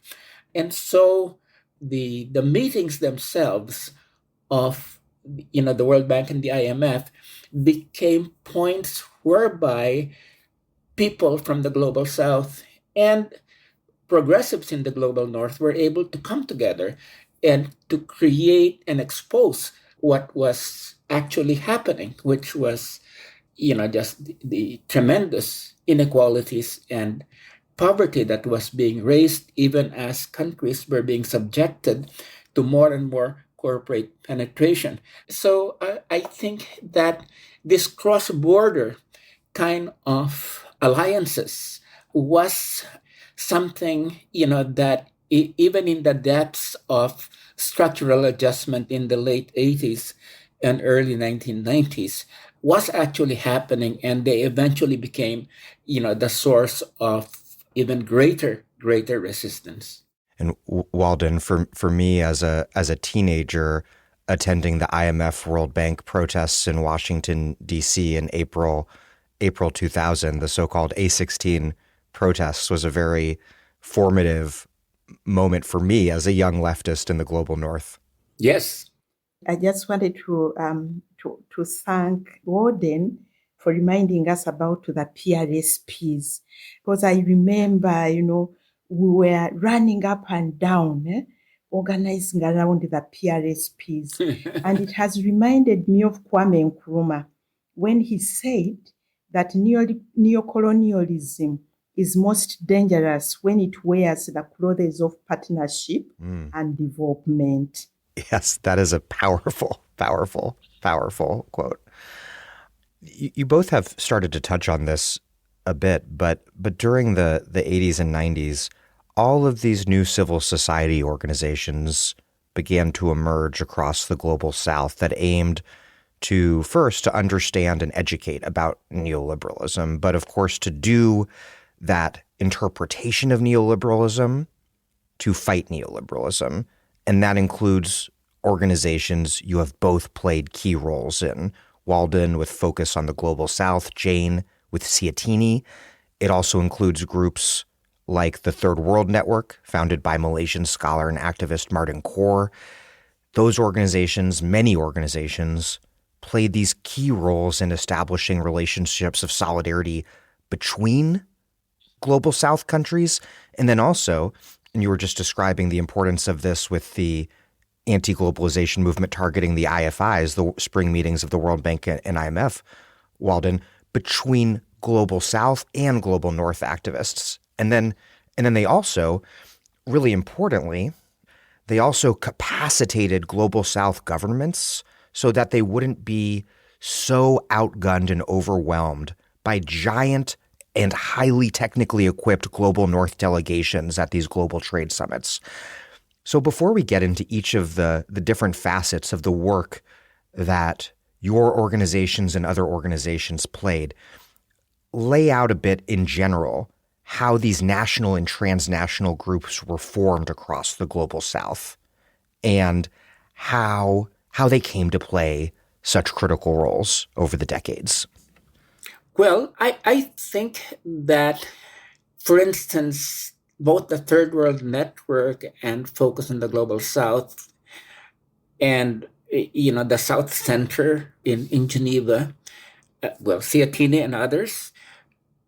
And so the meetings themselves of the World Bank and the IMF became points whereby people from the global south and progressives in the global north were able to come together and to create and expose what was actually happening, which was just the tremendous inequalities and poverty that was being raised even as countries were being subjected to more and more corporate penetration. So I think that this cross-border kind of alliances was something, that even in the depths of structural adjustment in the late 80s and early 1990s, was actually happening, and they eventually became, the source of even greater resistance. And Walden, for me as a teenager, attending the IMF World Bank protests in Washington, D.C. in April 2000. The so-called A16 protests was a very formative moment for me as a young leftist in the global north. Yes. I just wanted to thank Walden for reminding us about the PRSPs, because I remember, we were running up and down, organizing around the PRSPs. And it has reminded me of Kwame Nkrumah when he said that neocolonialism is most dangerous when it wears the clothes of partnership and development. Yes, that is a powerful, powerful, powerful quote. You both have started to touch on this a bit, but during the 80s and 90s, all of these new civil society organizations began to emerge across the global South that aimed to first to understand and educate about neoliberalism, but of course to do that interpretation of neoliberalism to fight neoliberalism. And that includes organizations you have both played key roles in. Walden with focus on the global South, Jane with Siatini. It also includes groups like the Third World Network, founded by Malaysian scholar and activist Martin Kaur. Those organizations, many organizations, played these key roles in establishing relationships of solidarity between global South countries. And then also, and you were just describing the importance of this with the anti-globalization movement targeting the IFIs, the spring meetings of the World Bank and IMF, Walden, between global South and global North activists. And then they also, really importantly, they also capacitated global South governments so that they wouldn't be so outgunned and overwhelmed by giant and highly technically equipped global North delegations at these global trade summits. So before we get into each of the different facets of the work that your organizations and other organizations played, lay out a bit in general how these national and transnational groups were formed across the global South and how they came to play such critical roles over the decades. Well, I think that, for instance, both the Third World Network and Focus on the Global South and, the South Center in Geneva, Siatini and others,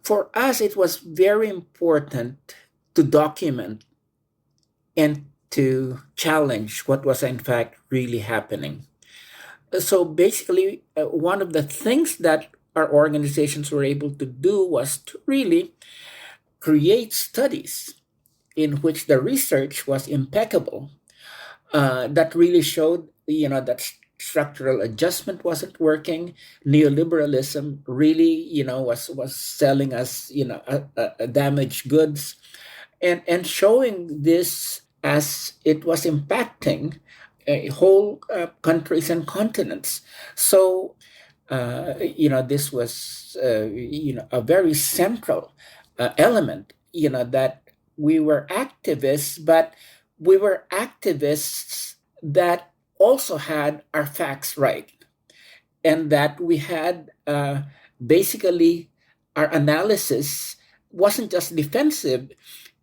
for us, it was very important to document and to challenge what was in fact really happening. So basically, one of the things that our organizations were able to do was to really create studies in which the research was impeccable, that really showed, that structural adjustment wasn't working. Neoliberalism really, was selling us, damaged goods, and showing this as it was impacting whole countries and continents. So, this was, a very central element, that we were activists, but we were activists that also had our facts right, and that we had basically our analysis wasn't just defensive,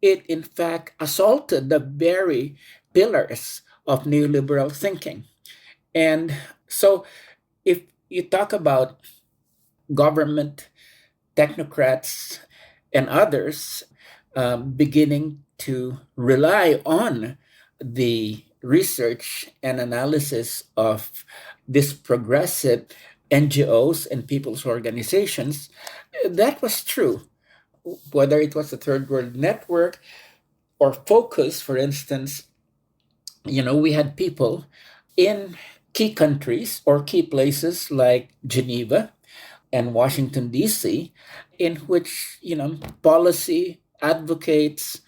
it in fact assaulted the very pillars of neoliberal thinking. And so if you talk about government, technocrats, and others beginning to rely on the research and analysis of these progressive NGOs and people's organizations, that was true. Whether it was the Third World Network or Focus, for instance, we had people in key countries or key places like Geneva and Washington, D.C., in which, policy advocates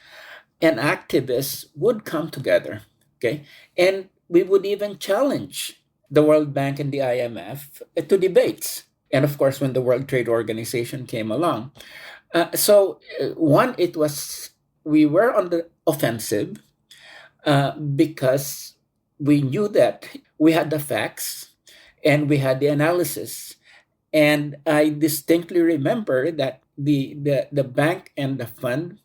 and activists would come together, okay? And we would even challenge the World Bank and the IMF to debates. And of course, when the World Trade Organization came along. It was, we were on the offensive because we knew that we had the facts and we had the analysis. And I distinctly remember that the bank and the fund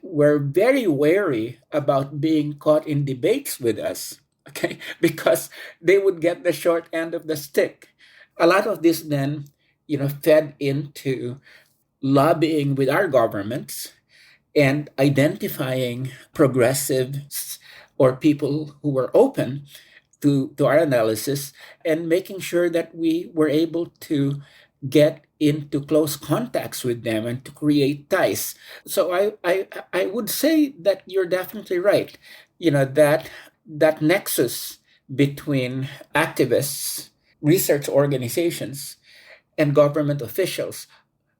were very wary about being caught in debates with us, okay, because they would get the short end of the stick. A lot of this then, fed into lobbying with our governments and identifying progressives or people who were open to our analysis and making sure that we were able to get into close contacts with them and to create ties. So I would say that you're definitely right. That nexus between activists, research organizations, and government officials,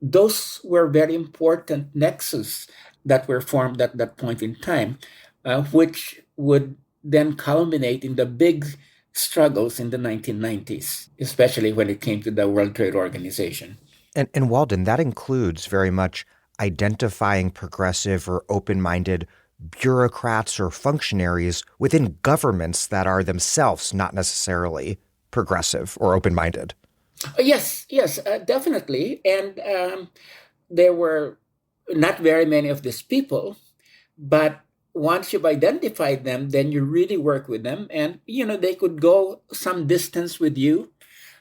those were very important nexus that were formed at that point in time, which would then culminate in the big struggles in the 1990s, especially when it came to the World Trade Organization. And Walden, that includes very much identifying progressive or open-minded bureaucrats or functionaries within governments that are themselves not necessarily progressive or open-minded. Yes, definitely. And there were not very many of these people, but once you've identified them, then you really work with them. And, they could go some distance with you,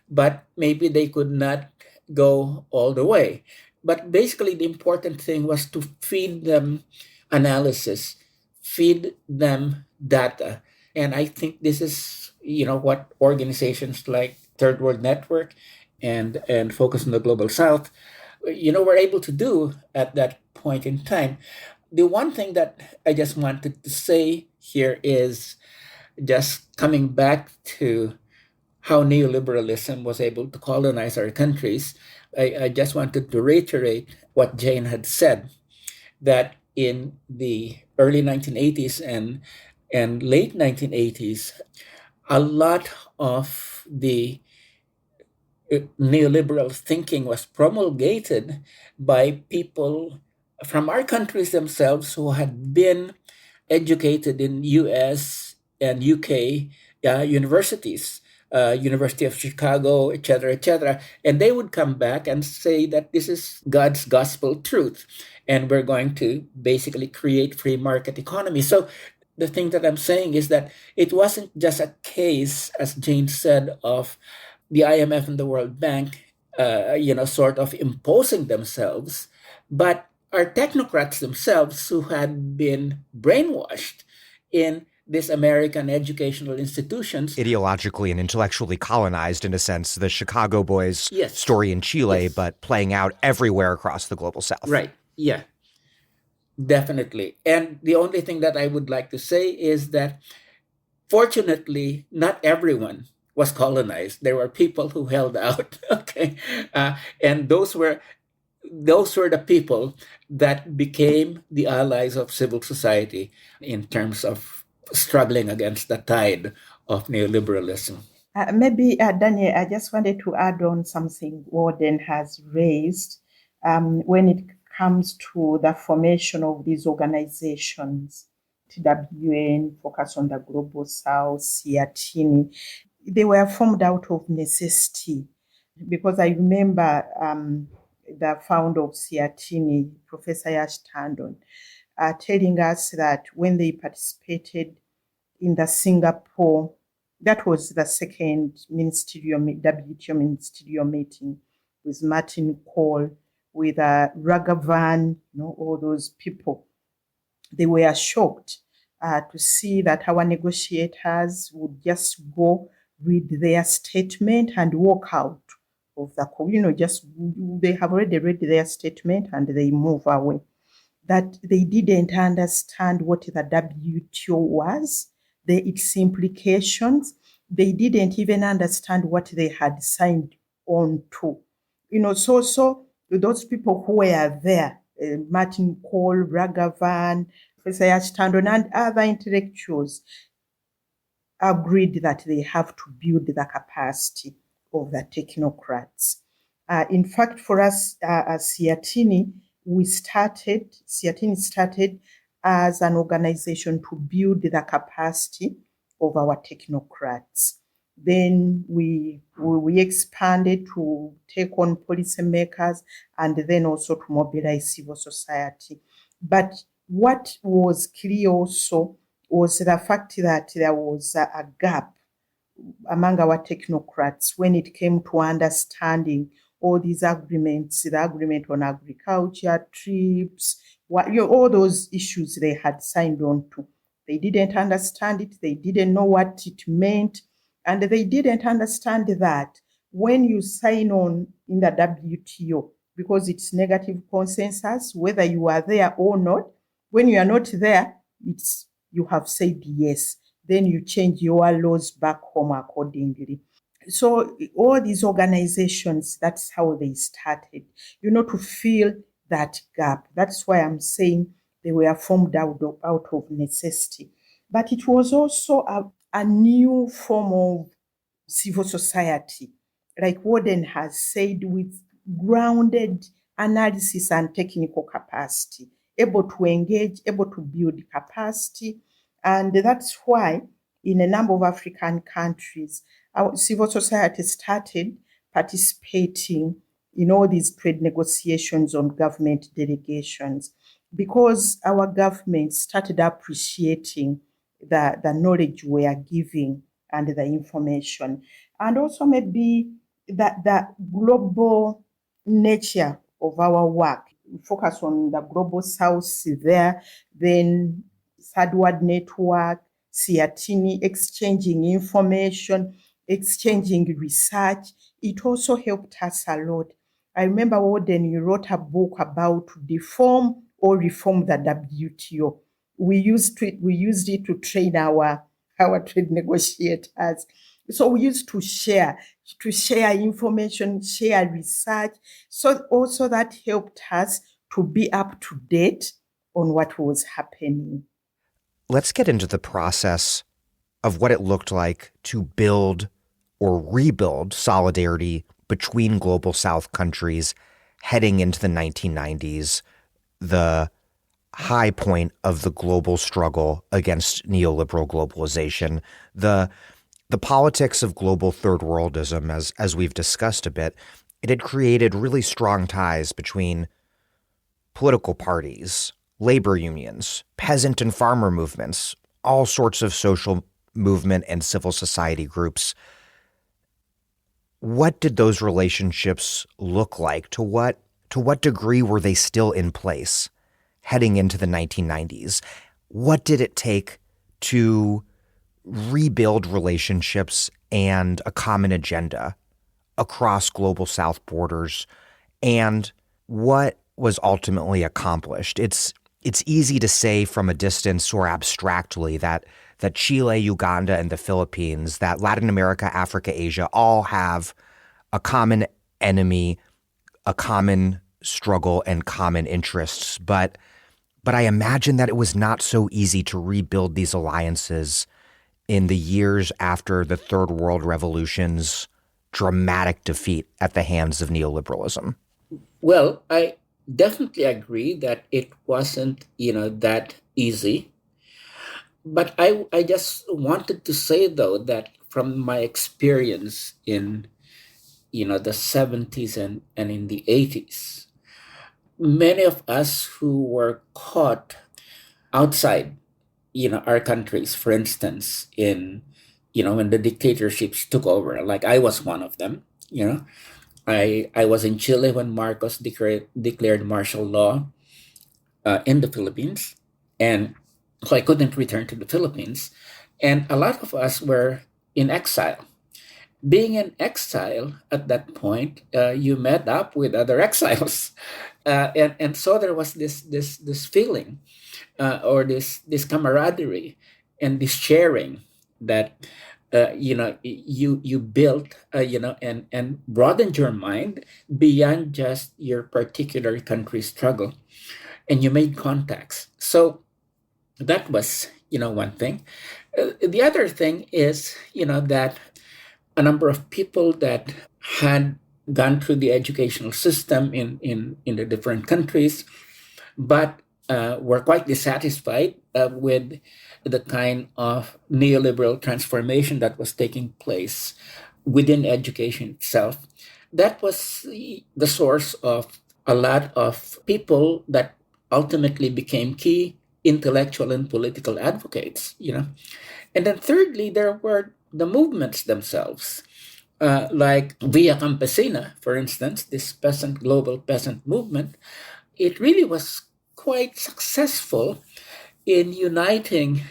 but maybe they could not go all the way. But basically, the important thing was to feed them analysis, feed them data. And I think this is, what organizations like Third World Network and Focus on the Global South, were able to do at that point in time. The one thing that I just wanted to say here is just coming back to how neoliberalism was able to colonize our countries. I just wanted to reiterate what Jane had said, that in the early 1980s and late 1980s, a lot of the neoliberal thinking was promulgated by people from our countries themselves who had been educated in US and UK universities, University of Chicago, etc., and they would come back and say that this is God's gospel truth, and we're going to basically create free market economy. So the thing that I'm saying is that it wasn't just a case, as Jane said, of the IMF and the World Bank, sort of imposing themselves, but our technocrats themselves who had been brainwashed in these American educational institutions. Ideologically and intellectually colonized, in a sense, the Chicago Boys story in Chile, but playing out everywhere across the global South. Right. Yeah, definitely. And the only thing that I would like to say is that, fortunately, not everyone was colonized. There were people who held out, okay? And those were the people that became the allies of civil society in terms of struggling against the tide of neoliberalism. Maybe, Daniel, I just wanted to add on something Walden has raised when it comes to the formation of these organizations, TWN, Focus on the Global South, Siatini. They were formed out of necessity, because I remember the founder of Siatini, Professor Yash Tandon, telling us that when they participated in the Singapore, that was the second WTO ministerial meeting with Martin Cole, with Ragavan, all those people. They were shocked to see that our negotiators would just go read their statement and walk out of the, they have already read their statement and they move away. That they didn't understand what the WTO was, its implications. They didn't even understand what they had signed on to. So those people who were there, Martin Cole, Ragavan, Professor Yashtandon, and other intellectuals, agreed that they have to build the capacity of the technocrats. In fact, for us, Siatini started as an organization to build the capacity of our technocrats. Then we expanded to take on policymakers and then also to mobilize civil society. But what was clear also was the fact that there was a gap among our technocrats when it came to understanding all these agreements, the agreement on agriculture, TRIPS, all those issues they had signed on to. They didn't understand it. They didn't know what it meant. And they didn't understand that when you sign on in the WTO, because it's negative consensus, whether you are there or not, when you are not there, you have said yes. Then you change your laws back home accordingly. So all these organizations, that's how they started, to fill that gap. That's why I'm saying they were formed out of necessity. But it was also a new form of civil society, like Walden has said, with grounded analysis and technical capacity, able to engage, able to build capacity. And that's why in a number of African countries, our civil society started participating in all these trade negotiations on government delegations, because our government started appreciating the knowledge we are giving and the information. And also maybe the global nature of our work. We focus on the global south there, then Third World Network, Siatini, exchanging information, exchanging research. It also helped us a lot. I remember Walden, you wrote a book about deform or reform the WTO. We used it to train our trade negotiators. So we used to share information, share research. So also that helped us to be up to date on what was happening. Let's get into the process of what it looked like to build or rebuild solidarity between global South countries heading into the 1990s, the high point of the global struggle against neoliberal globalization, the politics of global third worldism, as we've discussed a bit. It had created really strong ties between political parties, labor unions, peasant and farmer movements, all sorts of social movement and civil society groups. What did those relationships look like? To what degree were they still in place heading into the 1990s? What did it take to rebuild relationships and a common agenda across global South borders? And what was ultimately accomplished? It's easy to say from a distance or abstractly that Chile, Uganda, and the Philippines, that Latin America, Africa, Asia all have a common enemy, a common struggle, and common interests. But I imagine that it was not so easy to rebuild these alliances in the years after the Third World Revolution's dramatic defeat at the hands of neoliberalism. Well, I definitely agree that it wasn't, that easy. But I just wanted to say, though, that from my experience in, the 70s and in the 80s, many of us who were caught outside, our countries, for instance, when the dictatorships took over, like I was one of them, I was in Chile when Marcos declared martial law in the Philippines. And so I couldn't return to the Philippines. And a lot of us were in exile. Being in exile at that point, you met up with other exiles. And so there was this feeling or this camaraderie and this sharing that you built and broadened your mind beyond just your particular country's struggle, and you made contacts. So that was one thing. The other thing is that a number of people that had gone through the educational system in the different countries, but were quite dissatisfied with the kind of neoliberal transformation that was taking place within education itself. That was the source of a lot of people that ultimately became key intellectual and political advocates, And then thirdly, there were the movements themselves, like Via Campesina, for instance, this global peasant movement. It really was quite successful in uniting,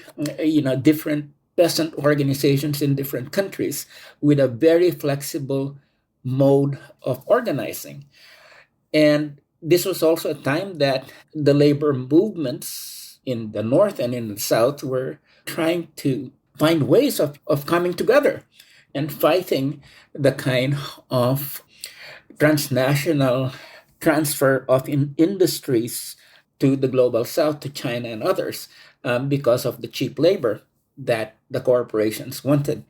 different peasant organizations in different countries with a very flexible mode of organizing. And this was also a time that the labor movements in the North and in the South were trying to find ways of coming together and fighting the kind of transnational transfer of industries to the global South, to China and others, because of the cheap labor that the corporations wanted.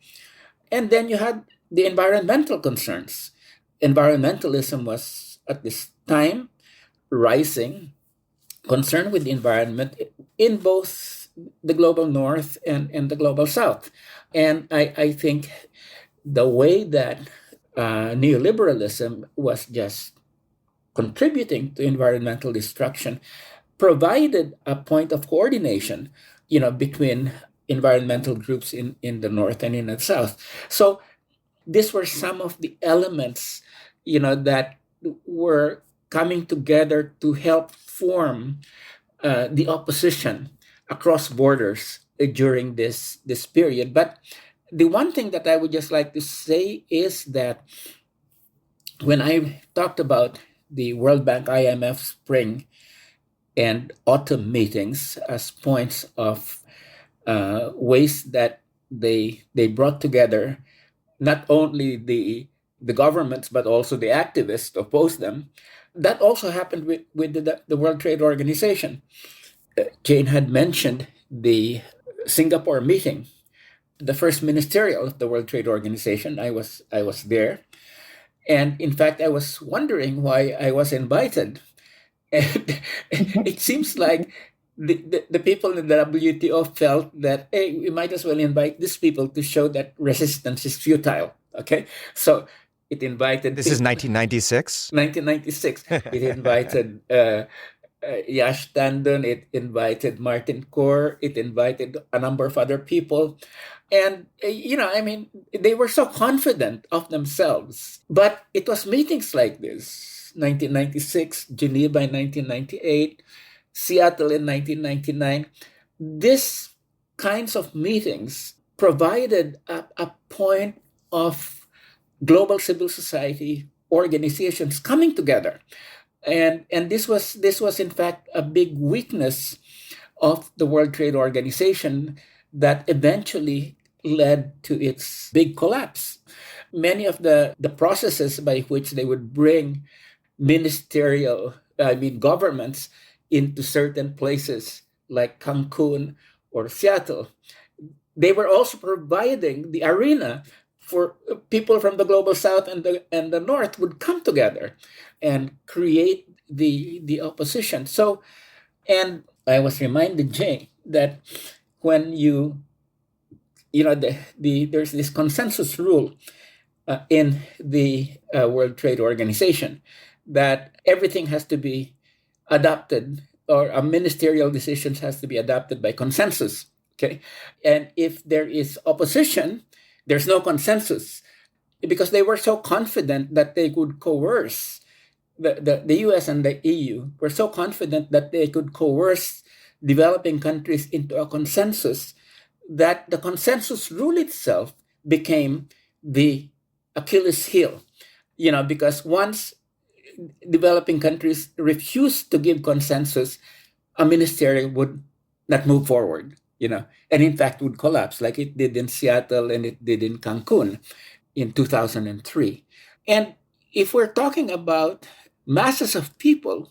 And then you had the environmental concerns. Environmentalism was at this time rising, concern with the environment in both the global North and the global South. And I think the way that neoliberalism was just contributing to environmental destruction provided a point of coordination, between environmental groups in the North and in the South. So these were some of the elements, that were coming together to help form the opposition across borders during this period. But the one thing that I would just like to say is that when I talked about the World Bank IMF spring and autumn meetings as points of ways that they brought together not only the governments but also the activists to oppose them, that also happened with the World Trade Organization. Jane had mentioned the Singapore meeting, the first ministerial of the World Trade Organization. I was there. And in fact, I was wondering why I was invited. And it seems like the people in the WTO felt that, hey, we might as well invite these people to show that resistance is futile. Okay. So it invited. This is 1996? 1996. It invited Yash Tandon. It invited Martin Kaur. It invited a number of other people. And, they were so confident of themselves. But it was meetings like this, 1996, Geneva in 1998, Seattle in 1999. These kinds of meetings provided a point of global civil society organizations coming together. And this was in fact a big weakness of the World Trade Organization that eventually led to its big collapse. Many of the processes by which they would bring governments into certain places like Cancun or Seattle, they were also providing the arena for people from the global South and the North would come together and create the opposition. So, and I was reminded, Jay, that when there's this consensus rule in the World Trade Organization that everything has to be adopted, or a ministerial decisions has to be adopted by consensus. Okay, and if there is opposition, there's no consensus, because they were so confident that they could coerce the US and the EU were so confident that they could coerce developing countries into a consensus, that the consensus rule itself became the Achilles heel, because once developing countries refused to give consensus, a ministerial would not move forward, and in fact would collapse, like it did in Seattle and it did in Cancun in 2003. And if we're talking about masses of people,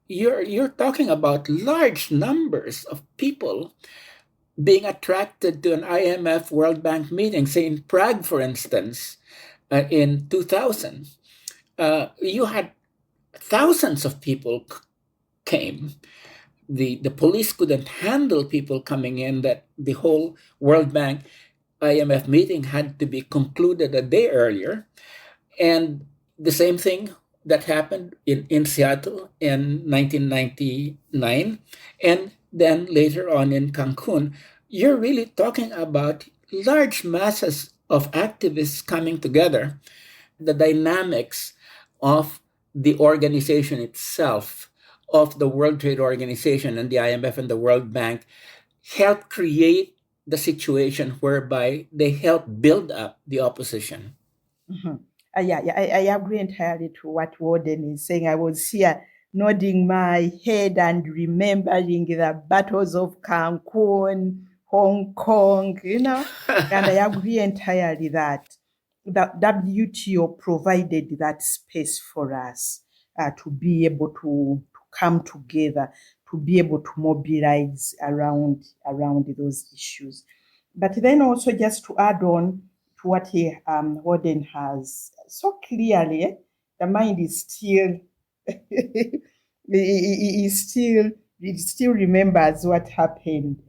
you're talking about large numbers of people being attracted to an IMF World Bank meeting, say in Prague, for instance, in 2000. You had thousands of people came the police couldn't handle people coming in, that the whole World Bank IMF meeting had to be concluded a day earlier. And the same thing that happened in Seattle in 1999, and then later on in Cancun. You're really talking about large masses of activists coming together. The dynamics of the organization itself, of the World Trade Organization and the IMF and the World Bank, help create the situation whereby they help build up the opposition. Mm-hmm. I agree entirely to what Walden is saying. I was here nodding my head and remembering the battles of Cancun, Hong Kong, and I agree entirely that the WTO provided that space for us to be able to come together, to be able to mobilize around those issues. But then also, just to add on to what Walden has so clearly, the mind is still it still remembers what happened.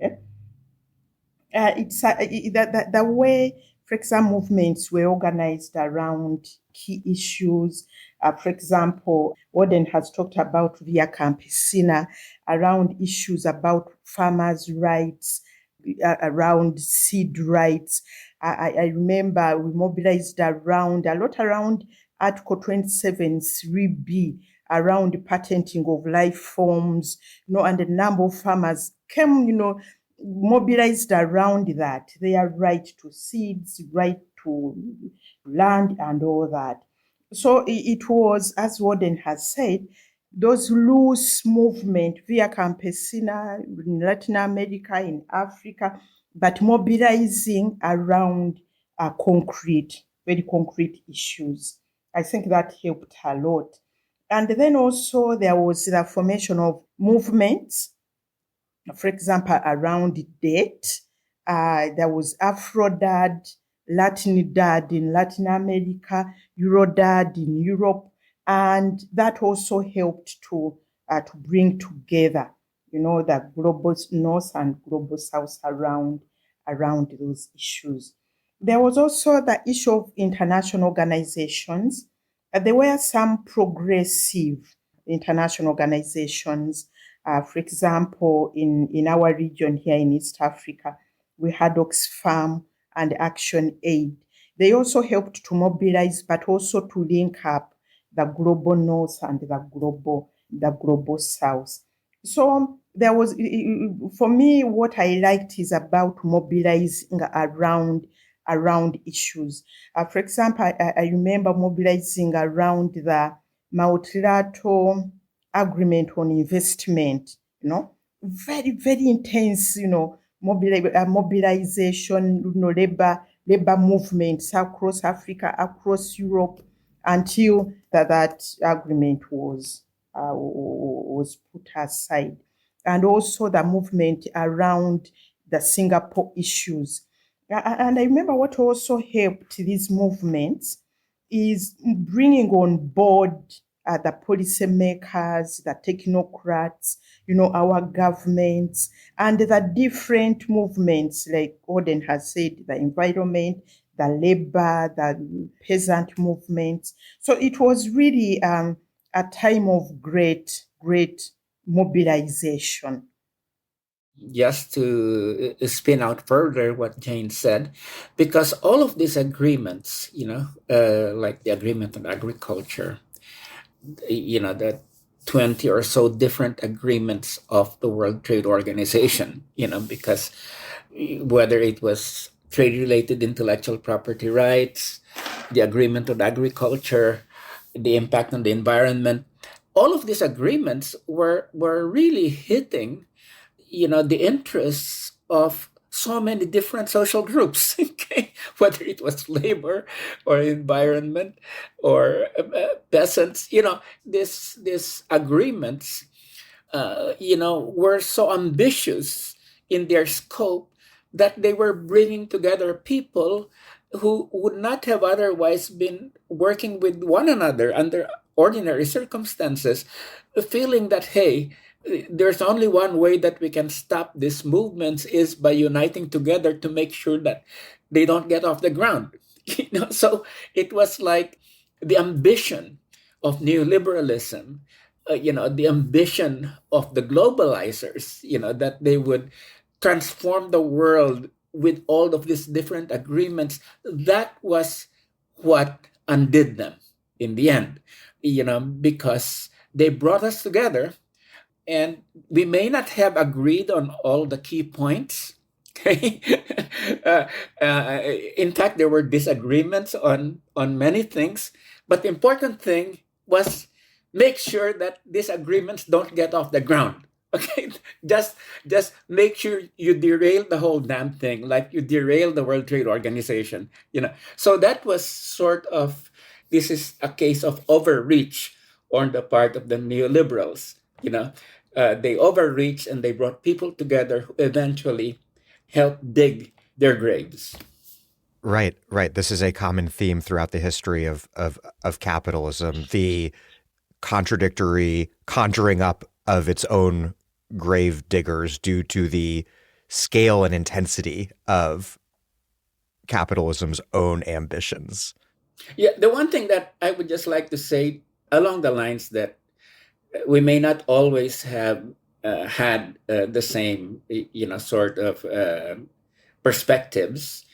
It's the way, for example, movements were organized around key issues. For example, Warden has talked about Via Campesina, around issues about farmers' rights, around seed rights. I remember we mobilized a lot around Article 27 3B, around the patenting of life forms, and a number of farmers came, mobilized around that, their right to seeds, right to land, and all that. So it was, as Warden has said, those loose movement via Campesina in Latin America, in Africa, but mobilizing around very concrete issues. I think that helped a lot. And then also there was the formation of movements, for example, around debt. There was Afrodad, Latinidad in Latin America, Eurodad in Europe, and that also helped to bring together, the global north and global south around those issues. There was also the issue of international organizations. There were some progressive international organizations. For example, in our region here in East Africa, we had Oxfam and Action Aid. They also helped to mobilize, but also to link up the global north and the global south. So there was, for me, what I liked is about mobilizing around issues. For example, I remember mobilizing around the multilateral agreement on investment, very, very intense, mobilization, labor movements across Africa, across Europe, until that agreement was put aside. And also the movement around the Singapore issues. And I remember what also helped these movements is bringing on board the policymakers, the technocrats, our governments, and the different movements, like Gordon has said, the environment, the labor, the peasant movements. So it was really a time of great mobilization. Just to spin out further what Jane said, because all of these agreements, like the agreement on agriculture, the 20 or so different agreements of the World Trade Organization, because whether it was trade-related intellectual property rights, the agreement on agriculture, the impact on the environment, all of these agreements were really hitting the interests of so many different social groups, okay? Whether it was labor or environment or peasants, these agreements, were so ambitious in their scope that they were bringing together people who would not have otherwise been working with one another under ordinary circumstances, feeling that, hey, there's only one way that we can stop these movements is by uniting together to make sure that they don't get off the ground. So it was like the ambition of neoliberalism, the ambition of the globalizers, that they would transform the world with all of these different agreements. That was what undid them in the end, because they brought us together, and we may not have agreed on all the key points. Okay. uh, in fact, there were disagreements on many things, but the important thing was make sure that these agreements don't get off the ground. Okay, just make sure you derail the whole damn thing, like you derail the World Trade Organization. So that was sort of, this is a case of overreach on the part of the neoliberals. They overreached and they brought people together who eventually helped dig their graves. Right. This is a common theme throughout the history of capitalism, the contradictory conjuring up of its own grave diggers due to the scale and intensity of capitalism's own ambitions. Yeah, the one thing that I would just like to say along the lines that we may not always have had the same, sort of perspectives,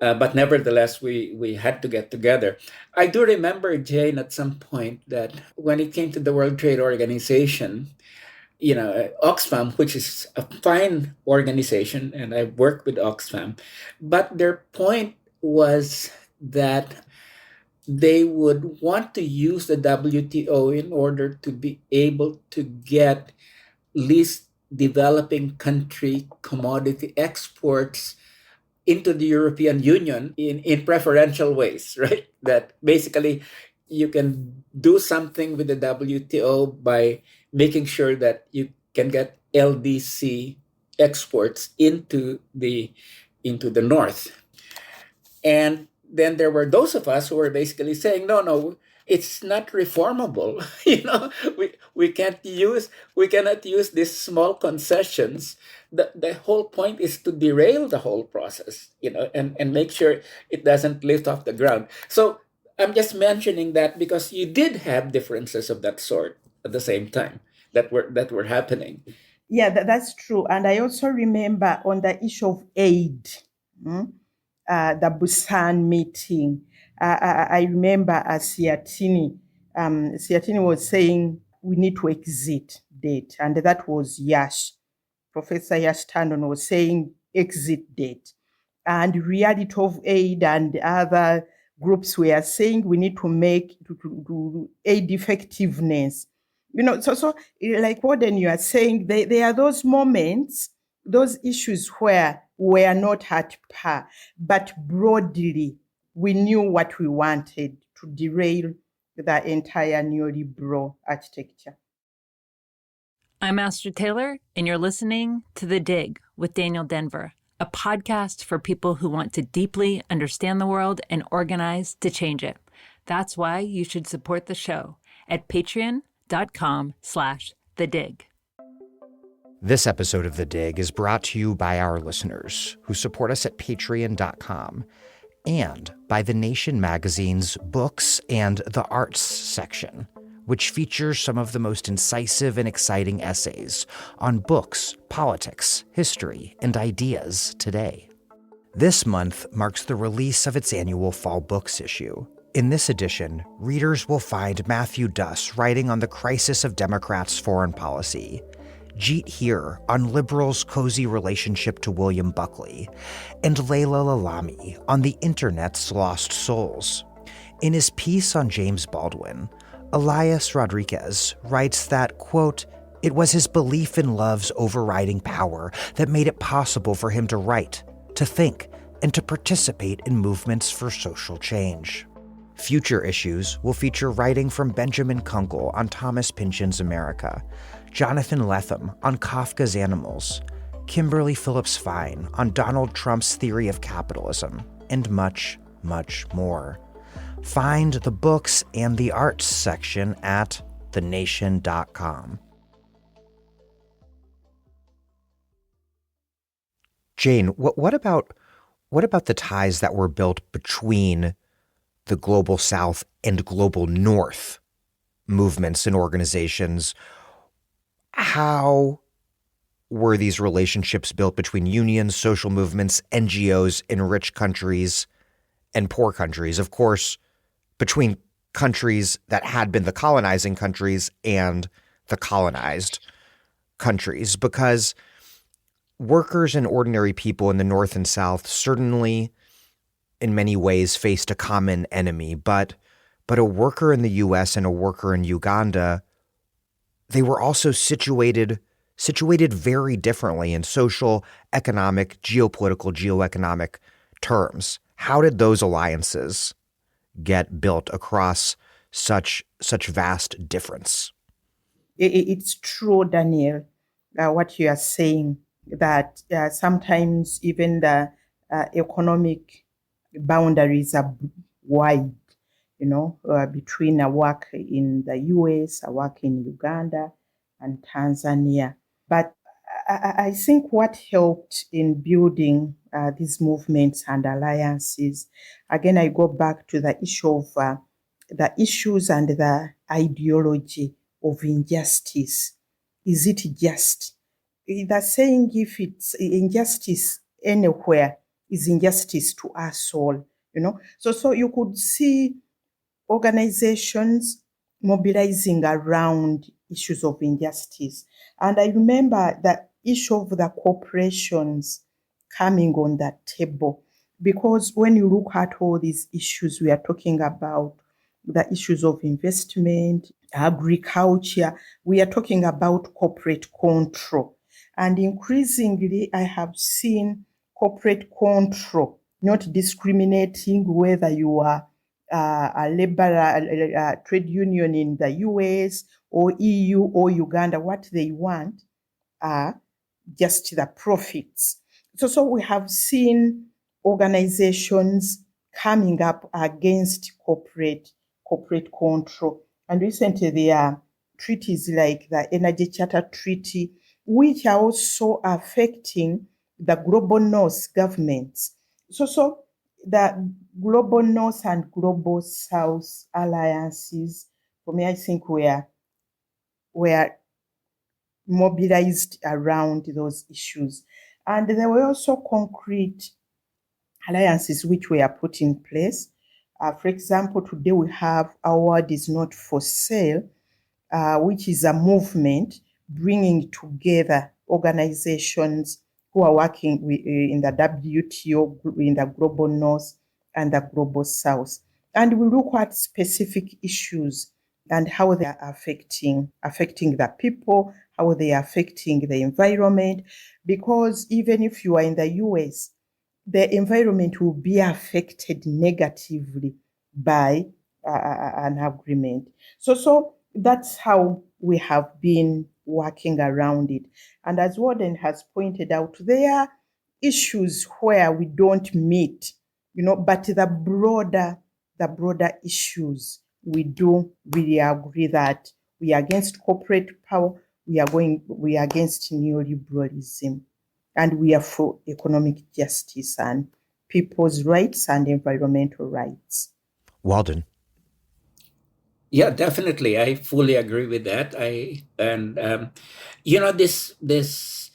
but nevertheless, we had to get together. I do remember, Jane, at some point that when it came to the World Trade Organization, Oxfam, which is a fine organization, and I worked with Oxfam, but their point was that they would want to use the WTO in order to be able to get least developing country commodity exports into the European Union in preferential ways, right? That basically you can do something with the WTO by making sure that you can get LDC exports into the North. And then there were those of us who were basically saying, no, it's not reformable. We cannot use these small concessions. The whole point is to derail the whole process, and make sure it doesn't lift off the ground. So I'm just mentioning that because you did have differences of that sort at the same time that were happening. Yeah, that's true. And I also remember on the issue of aid, the Busan meeting, I remember Siatini was saying we need to exit date. And that was Yash. Professor Yash Tandon was saying exit date. And Reality of Aid and other groups were saying we need to make to aid effectiveness. So like Walden, you are saying, there are those moments, those issues where we are not at par, but broadly, we knew what we wanted to derail the entire neoliberal architecture. I'm Master Taylor, and you're listening to The Dig with Daniel Denvir, a podcast for people who want to deeply understand the world and organize to change it. That's why you should support the show at patreon.com/thedig. This episode of The Dig is brought to you by our listeners who support us at patreon.com and by The Nation magazine's Books and the Arts section, which features some of the most incisive and exciting essays on books, politics, history, and ideas today. This month marks the release of its annual Fall Books issue. In this edition, readers will find Matthew Duss writing on the crisis of Democrats' foreign policy, Jeet Heer on liberals' cozy relationship to William Buckley, and Layla Lalami on the internet's lost souls. In his piece on James Baldwin, Elias Rodriguez writes that, quote, "It was his belief in love's overriding power that made it possible for him to write, to think, and to participate in movements for social change." Future issues will feature writing from Benjamin Kunkel on Thomas Pynchon's America, Jonathan Lethem on Kafka's Animals, Kimberly Phillips Fine on Donald Trump's theory of capitalism, and much, much more. Find the books and the arts section at thenation.com. Jane, what about the ties that were built between the global South and global North movements and organizations? How were these relationships built between unions, social movements, NGOs in rich countries and poor countries? Of course, between countries that had been the colonizing countries and the colonized countries, because workers and ordinary people in the North and South certainly in many ways faced a common enemy, but a worker in the US and a worker in Uganda, they were also situated very differently in social, economic, geopolitical, geoeconomic terms. How did those alliances get built across such vast difference? It's true, Daniel, what you are saying, that sometimes even the economic boundaries are wide, between a work in the US, a work in Uganda and Tanzania. But I think what helped in building these movements and alliances, again, I go back to the issue of the issues and the ideology of injustice. Is it just? The saying, if it's injustice anywhere, is injustice to us all, So you could see organizations mobilizing around issues of injustice. And I remember the issue of the corporations coming on that table, because when you look at all these issues, we are talking about the issues of investment, agriculture, we are talking about corporate control. And increasingly, I have seen corporate control not discriminating whether you are a labor trade union in the US or EU or Uganda. What they want are just the profits. So we have seen organizations coming up against corporate control. And recently there are treaties like the Energy Charter Treaty, which are also affecting the global North governments. So the global North and global South alliances, for me, I think were mobilized around those issues. And there were also concrete alliances which were put in place. For example, today we have Our World is Not for Sale, which is a movement bringing together organizations who are working in the WTO, in the global North and the global South. And we look at specific issues and how they are affecting the people, how they are affecting the environment. Because even if you are in the US, the environment will be affected negatively by an agreement. So that's how we have been working around it. And as Walden has pointed out, there are issues where we don't meet, but the broader issues, we do really agree that we are against corporate power, we are against neoliberalism, and we are for economic justice and people's rights and environmental rights. Walden. Yeah, definitely. I fully agree with that. This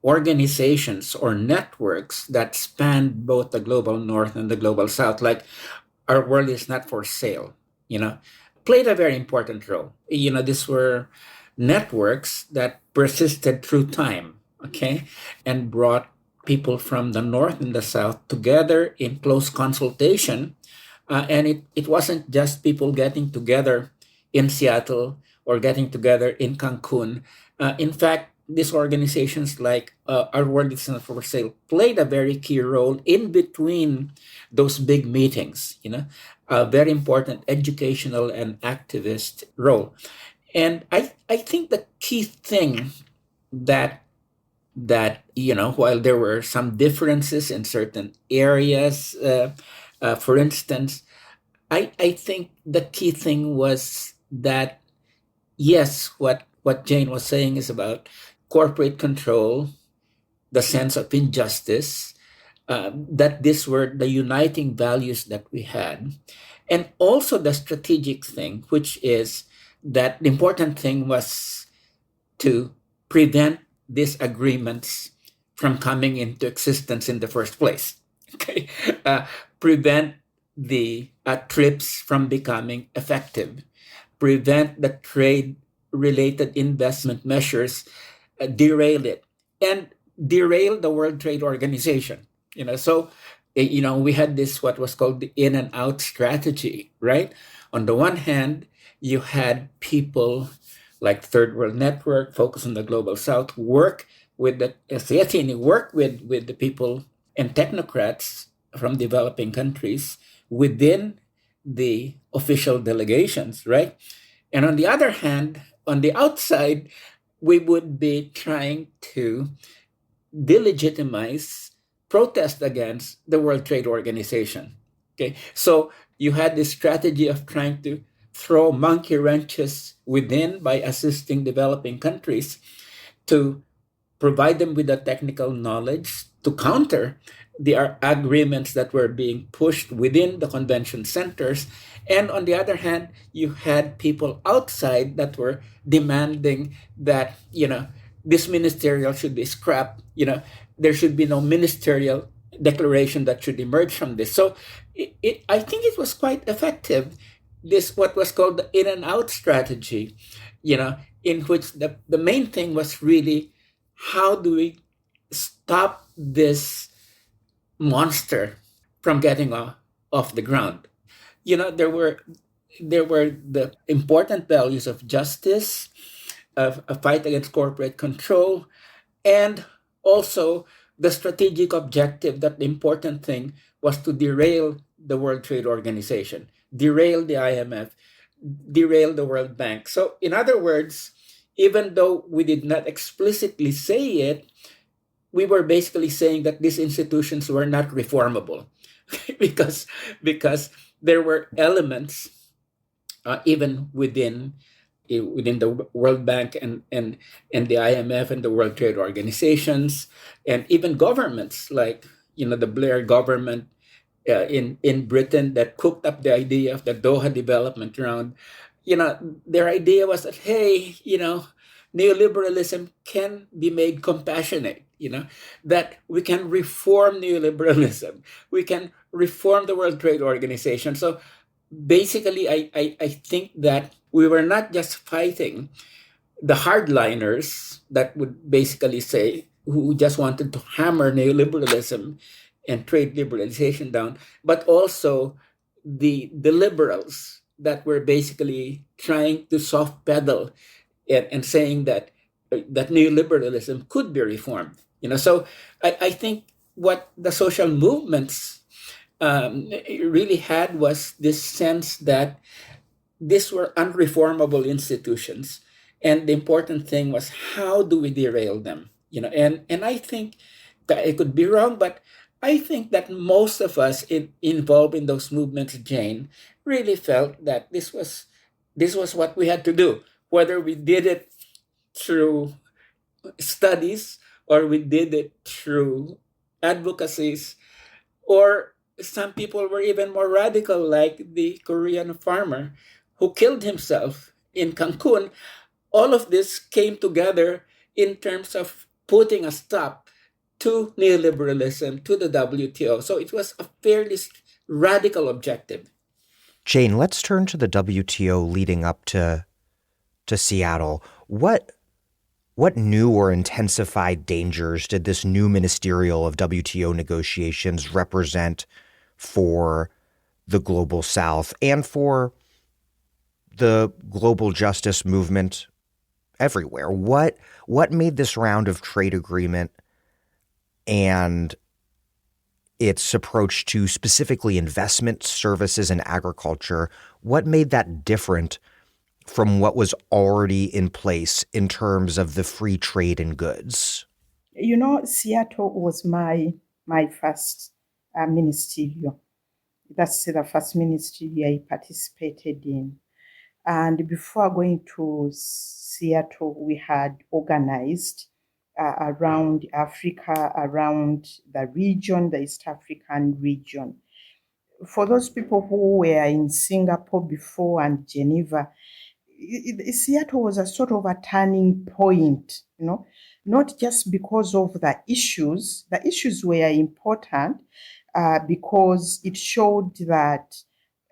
organizations or networks that span both the global North and the global South, like Our World is Not for Sale, played a very important role. These were networks that persisted through time, okay, and brought people from the North and the South together in close consultation. And it wasn't just people getting together in Seattle or getting together in Cancun. In fact, these organizations like Our World is Not for Sale played a very key role in between those big meetings, a very important educational and activist role. And I think the key thing that while there were some differences in certain areas, for instance, I think the key thing was that, yes, what Jane was saying is about corporate control the sense of injustice, that these were the uniting values that we had. And also the strategic thing, which is that the important thing was to prevent these agreements from coming into existence in the first place. Okay, prevent the TRIPS from becoming effective, prevent the trade-related investment measures, derail it, and derail the World Trade Organization. So we had this what was called the in and out strategy, right? On the one hand, you had people like Third World Network, Focus on the Global South, work with the SEATINI, work with the people and technocrats from developing countries within the official delegations, right? And on the other hand, on the outside, we would be trying to delegitimize, protest against the World Trade Organization. Okay, so you had this strategy of trying to throw monkey wrenches within by assisting developing countries to provide them with the technical knowledge to counter the agreements that were being pushed within the convention centers. And on the other hand, you had people outside that were demanding that, this ministerial should be scrapped. There should be no ministerial declaration that should emerge from this. So I think it was quite effective, this what was called the in and out strategy, in which the main thing was really, how do we stop this monster from getting off the ground? There were the important values of justice, of a fight against corporate control, and also the strategic objective that the important thing was to derail the World Trade Organization, derail the IMF, derail the World Bank. So in other words, even though we did not explicitly say it, we were basically saying that these institutions were not reformable because there were elements even within the World Bank and the IMF and the World Trade Organizations, and even governments like the Blair government in Britain that cooked up the idea of the Doha Development Round. Their idea was that, hey, neoliberalism can be made compassionate, that we can reform neoliberalism, we can reform the World Trade Organization. So basically, I think that we were not just fighting the hardliners that would basically say, who just wanted to hammer neoliberalism and trade liberalization down, but also the liberals that were basically trying to soft pedal and saying that neoliberalism could be reformed. So I think what the social movements really had was this sense that these were unreformable institutions, and the important thing was, how do we derail them? And I think that I could be wrong, but I think that most of us involved in those movements, Jane, really felt that this was what we had to do, whether we did it through studies or we did it through advocacies, or some people were even more radical, like the Korean farmer who killed himself in Cancun. All of this came together in terms of putting a stop to neoliberalism, to the WTO. So it was a fairly radical objective. Jane, let's turn to the WTO leading up to Seattle. What new or intensified dangers did this new ministerial of WTO negotiations represent for the Global South and for the global justice movement everywhere? What made this round of trade agreement and its approach to specifically investment, services, and agriculture, what made that different from what was already in place in terms of the free trade in goods? Seattle was my first ministerial. That's the first ministerial I participated in. And before going to Seattle, we had organized around Africa, around the region, the East African region. For those people who were in Singapore before and Geneva, Seattle was a sort of a turning point, not just because of the issues. The issues were important because it showed that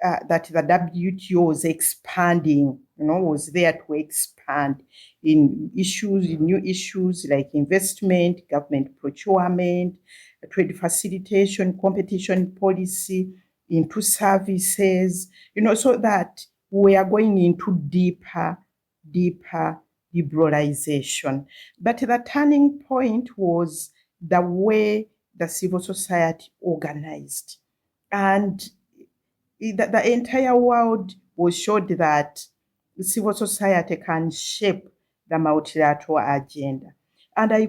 the WTO was expanding, was there to expand in new issues like investment, government procurement, trade facilitation, competition policy, into services, so that we are going into deeper liberalization. But the turning point was the way the civil society organized. And the entire world was showed that civil society can shape the multilateral agenda. And I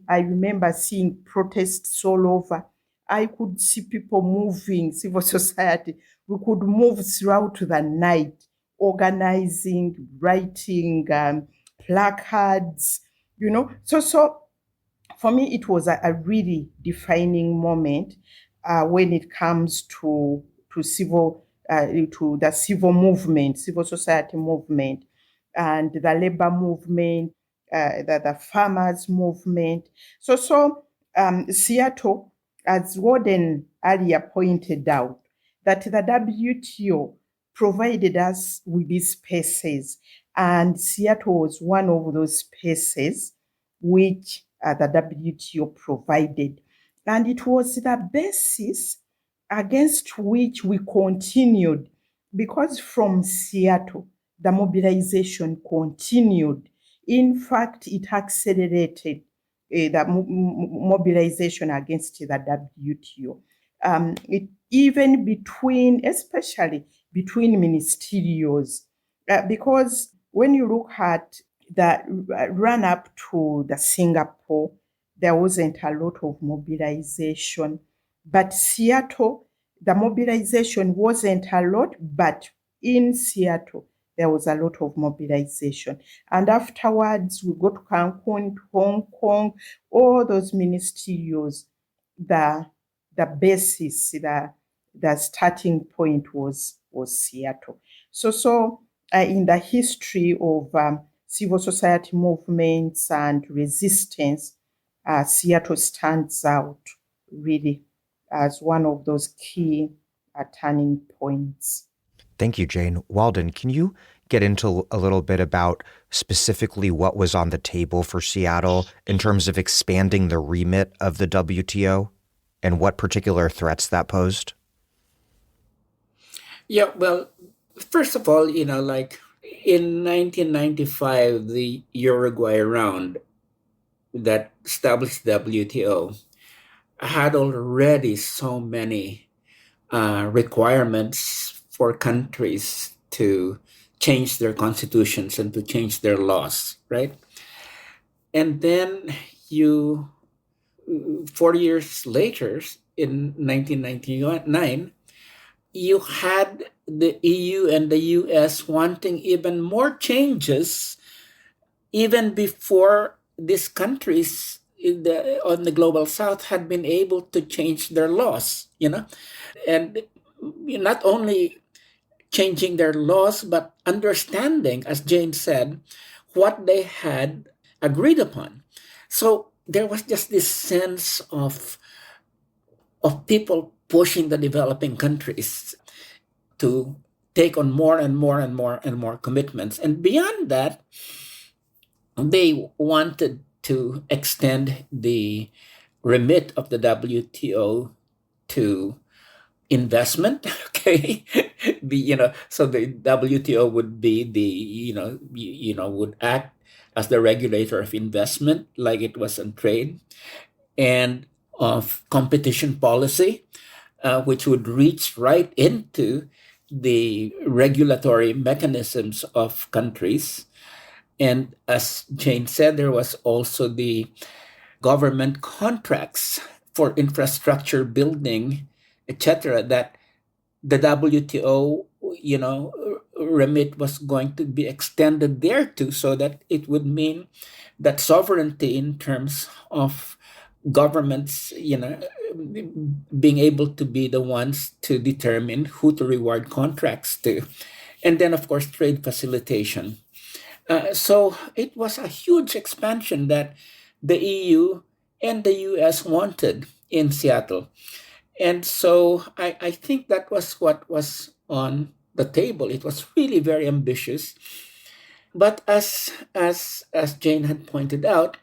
remember seeing protests all over. I could see people moving, civil society. We could move throughout the night, organizing, writing placards, So for me, it was a really defining moment when it comes to the civil movement, civil society movement, and the labor movement, the farmers movement. Seattle, as Walden earlier pointed out, that the WTO provided us with these spaces, and Seattle was one of those spaces which the WTO provided. And it was the basis against which we continued, because from Seattle, the mobilization continued. In fact, it accelerated the mobilization against the WTO. Especially between ministerials, because when you look at the run up to the Singapore, there wasn't a lot of mobilization. But Seattle, the mobilization wasn't a lot, but in Seattle, there was a lot of mobilization. And afterwards, we go to Cancun, to Hong Kong, all those ministerials, the basis, the starting point was Seattle. So in the history of civil society movements and resistance, Seattle stands out really as one of those key turning points. Thank you, Jane. Walden, can you get into a little bit about specifically what was on the table for Seattle in terms of expanding the remit of the WTO and what particular threats that posed? Yeah, well, first of all, like in 1995, the Uruguay round that established WTO had already so many requirements for countries to change their constitutions and to change their laws, right? And then 4 years later, in 1999, you had the EU and the US wanting even more changes even before these countries on the global south had been able to change their laws, and not only changing their laws, but understanding, as Jane said, what they had agreed upon. So there was just this sense of people pushing the developing countries to take on more and more and more and more commitments. And beyond that, they wanted to extend the remit of the WTO to investment. Okay, so the WTO would be would act as the regulator of investment, like it was on trade, and of competition policy, which would reach right into the regulatory mechanisms of countries. And as Jane said, there was also the government contracts for infrastructure building, etc., that the WTO, remit was going to be extended there too, so that it would mean that sovereignty in terms of governments, being able to be the ones to determine who to reward contracts to. And then, of course, trade facilitation. So it was a huge expansion that the EU and the US wanted in Seattle. And so I think that was what was on the table. It was really very ambitious. But as Jane had pointed out,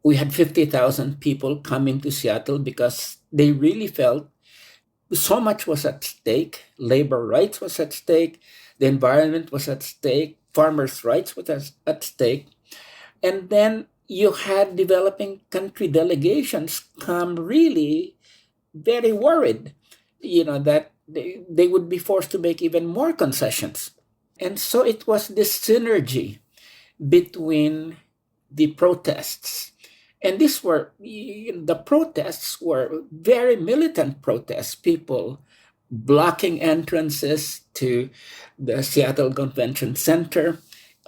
we had 50,000 people coming to Seattle because they really felt so much was at stake. Labor rights was at stake. The environment was at stake. Farmers' rights was at stake. And then you had developing country delegations come really very worried, that they would be forced to make even more concessions. And so it was this synergy between the protests. And the protests were very militant protests, people blocking entrances to the Seattle Convention Center,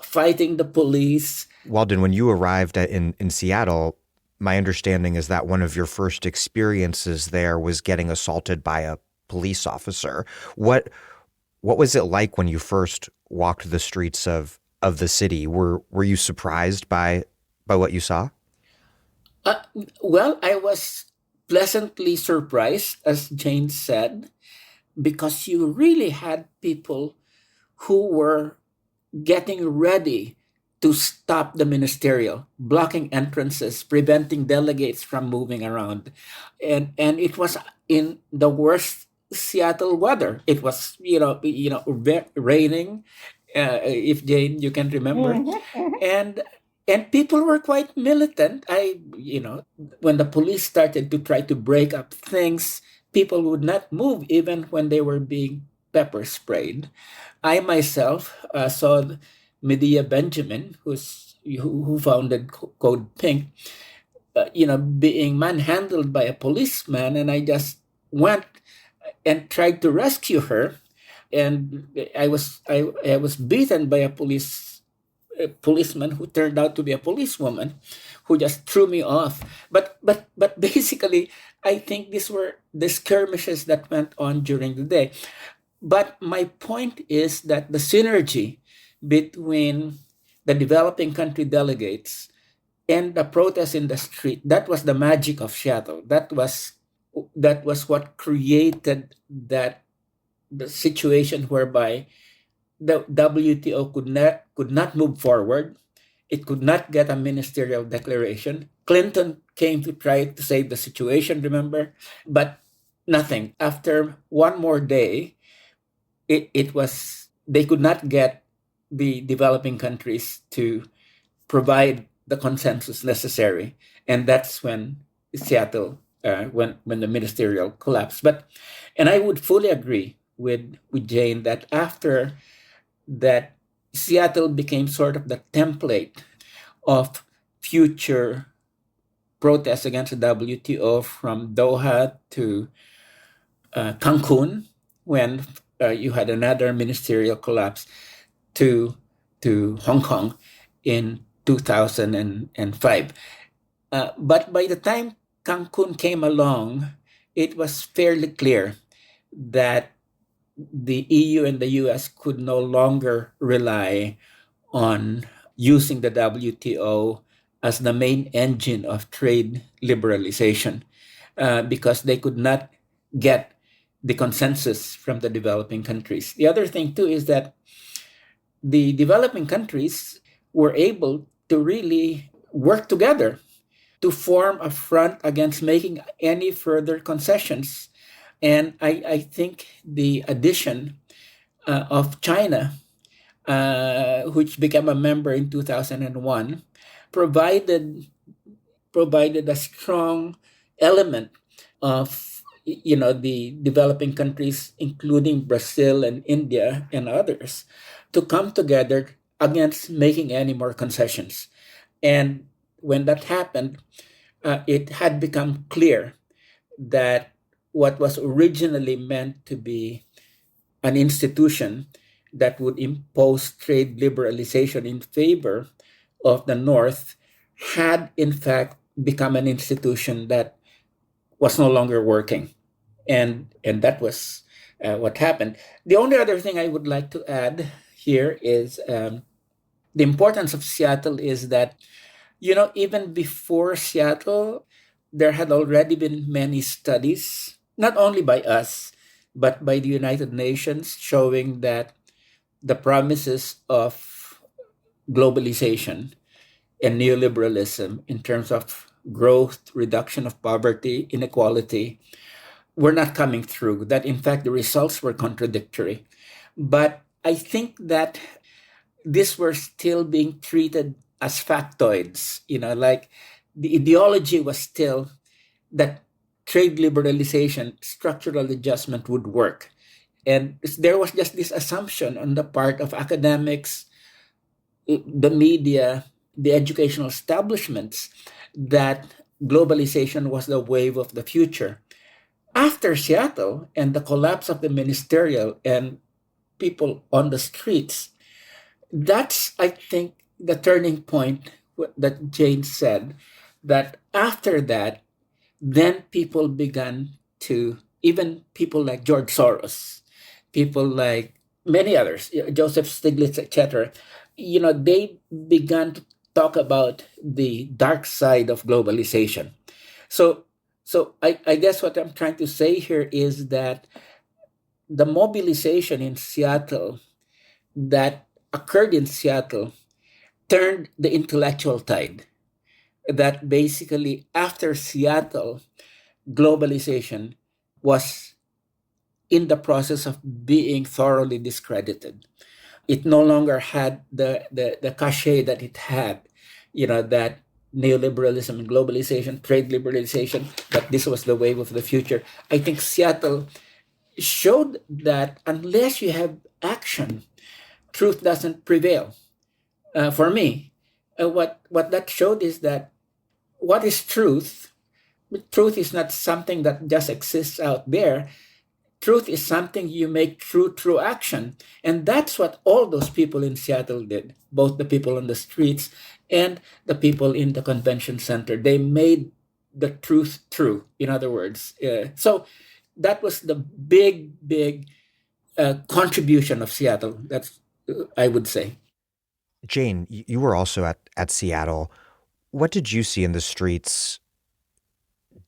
fighting the police. Walden, when you arrived in Seattle, my understanding is that one of your first experiences there was getting assaulted by a police officer. What was it like when you first walked the streets of the city? Were you surprised by what you saw? Well, I was pleasantly surprised, as Jane said, because you really had people who were getting ready to stop the ministerial, blocking entrances, preventing delegates from moving around. And it was in the worst Seattle weather. It was, raining, if Jane, you can remember. And people were quite militant. When the police started to try to break up things, people would not move even when they were being pepper sprayed. I myself saw Medea Benjamin, who founded Code Pink, being manhandled by a policeman, and I just went and tried to rescue her, and I was beaten by a policeman who turned out to be a policewoman, who just threw me off. But basically, I think these were the skirmishes that went on during the day. But my point is that the synergy between the developing country delegates and the protests in the street, that was the magic of Seattle. That was what created the situation whereby the WTO could not move forward. It could not get a ministerial declaration. Clinton came to try to save the situation, remember? But nothing. After one more day, they could not get the developing countries to provide the consensus necessary. And that's when Seattle, when the ministerial collapsed. And I would fully agree with Jane that after that, Seattle became sort of the template of future protests against the WTO, from Doha to Cancun, when you had another ministerial collapse, to Hong Kong in 2005. But by the time Cancun came along, it was fairly clear that the EU and the US could no longer rely on using the WTO as the main engine of trade liberalization, because they could not get the consensus from the developing countries. The other thing, too, is that the developing countries were able to really work together to form a front against making any further concessions. And I think the addition of China, which became a member in 2001, provided a strong element of the developing countries, including Brazil and India and others, to come together against making any more concessions. And when that happened, it had become clear that what was originally meant to be an institution that would impose trade liberalization in favor of the North had in fact become an institution that was no longer working. And that was what happened. The only other thing I would like to add here is the importance of Seattle is that, even before Seattle, there had already been many studies, not only by us, but by the United Nations, showing that the promises of globalization and neoliberalism in terms of growth, reduction of poverty, inequality, were not coming through, that in fact the results were contradictory. But I think that these were still being treated as factoids, like the ideology was still that trade liberalization, structural adjustment would work. And there was just this assumption on the part of academics, the media, the educational establishments, that globalization was the wave of the future. After Seattle and the collapse of the ministerial and people on the streets, that's, I think, the turning point that Jane said, that after that, then people began to, even people like George Soros, people like many others, Joseph Stiglitz, etc., they began to talk about the dark side of globalization. So I guess what I'm trying to say here is that the mobilization in Seattle that occurred in Seattle turned the intellectual tide. That basically, after Seattle, globalization was in the process of being thoroughly discredited. It no longer had the cachet that it had, that neoliberalism and globalization, trade liberalization, that this was the wave of the future. I think Seattle showed that unless you have action, truth doesn't prevail. For me, what that showed is that what is truth? Truth is not something that just exists out there. Truth is something you make through action. And that's what all those people in Seattle did, both the people on the streets and the people in the convention center. They made the truth true, in other words. So that was the big contribution of Seattle. That's, I would say. Jane, you were also at Seattle. What did you see in the streets?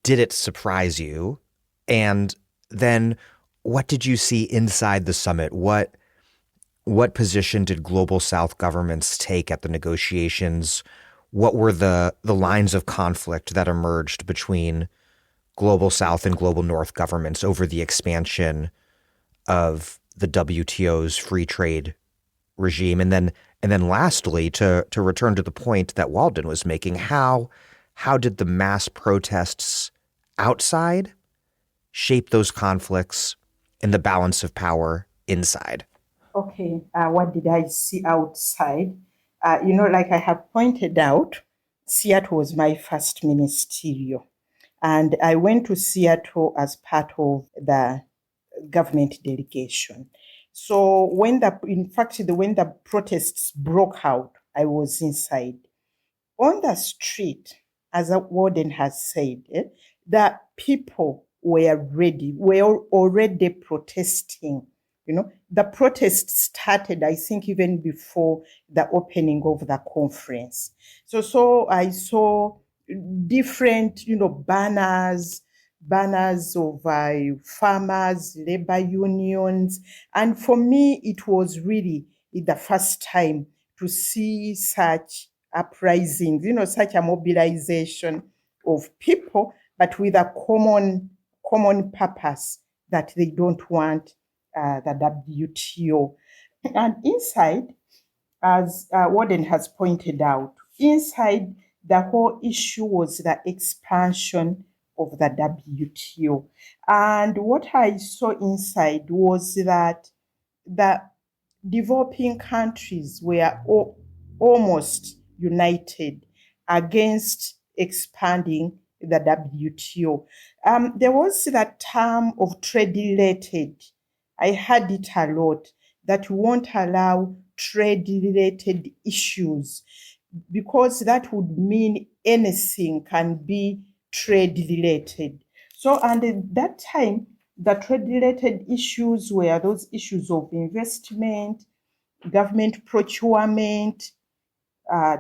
Did it surprise you? And then what did you see inside the summit? What position did Global South governments take at the negotiations? What were the lines of conflict that emerged between Global South and Global North governments over the expansion of the WTO's free trade regime? And then lastly, to return to the point that Walden was making, how did the mass protests outside shape those conflicts and the balance of power inside? Okay, what did I see outside? Like I have pointed out, Seattle was my first ministerial. And I went to Seattle as part of the government delegation. So when the protests broke out, I was inside. On the street, as Warden has said, the people were ready, were already protesting. The protest started, I think, even before the opening of the conference. So I saw different, banners of farmers, labor unions. And for me, it was really the first time to see such uprisings, such a mobilization of people, but with a common purpose, that they don't want the WTO. And inside, as Warden has pointed out, inside the whole issue was the expansion of the WTO. And what I saw inside was that the developing countries were almost united against expanding the WTO. There was that term of trade related. I heard it a lot, that we won't allow trade-related issues, because that would mean anything can be trade-related. So, and at that time, the trade-related issues were those issues of investment, government procurement,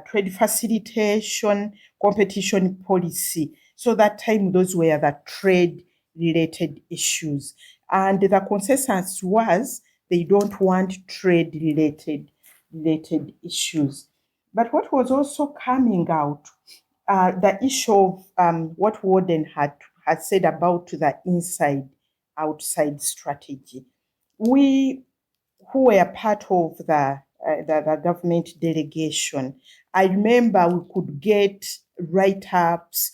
trade facilitation, competition policy. So that time, those were the trade-related issues. And the consensus was they don't want trade-related issues. But what was also coming out, the issue of what Walden had said about the inside-outside strategy. We who were part of the government delegation, I remember we could get write-ups,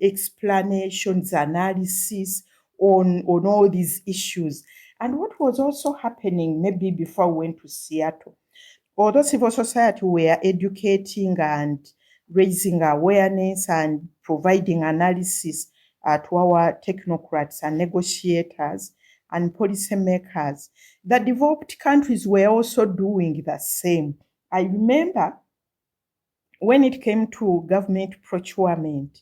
explanations, analysis on all these issues. And what was also happening, maybe before we went to Seattle, although civil society were educating and raising awareness and providing analysis to our technocrats and negotiators and policymakers, the developed countries were also doing the same. I remember when it came to government procurement,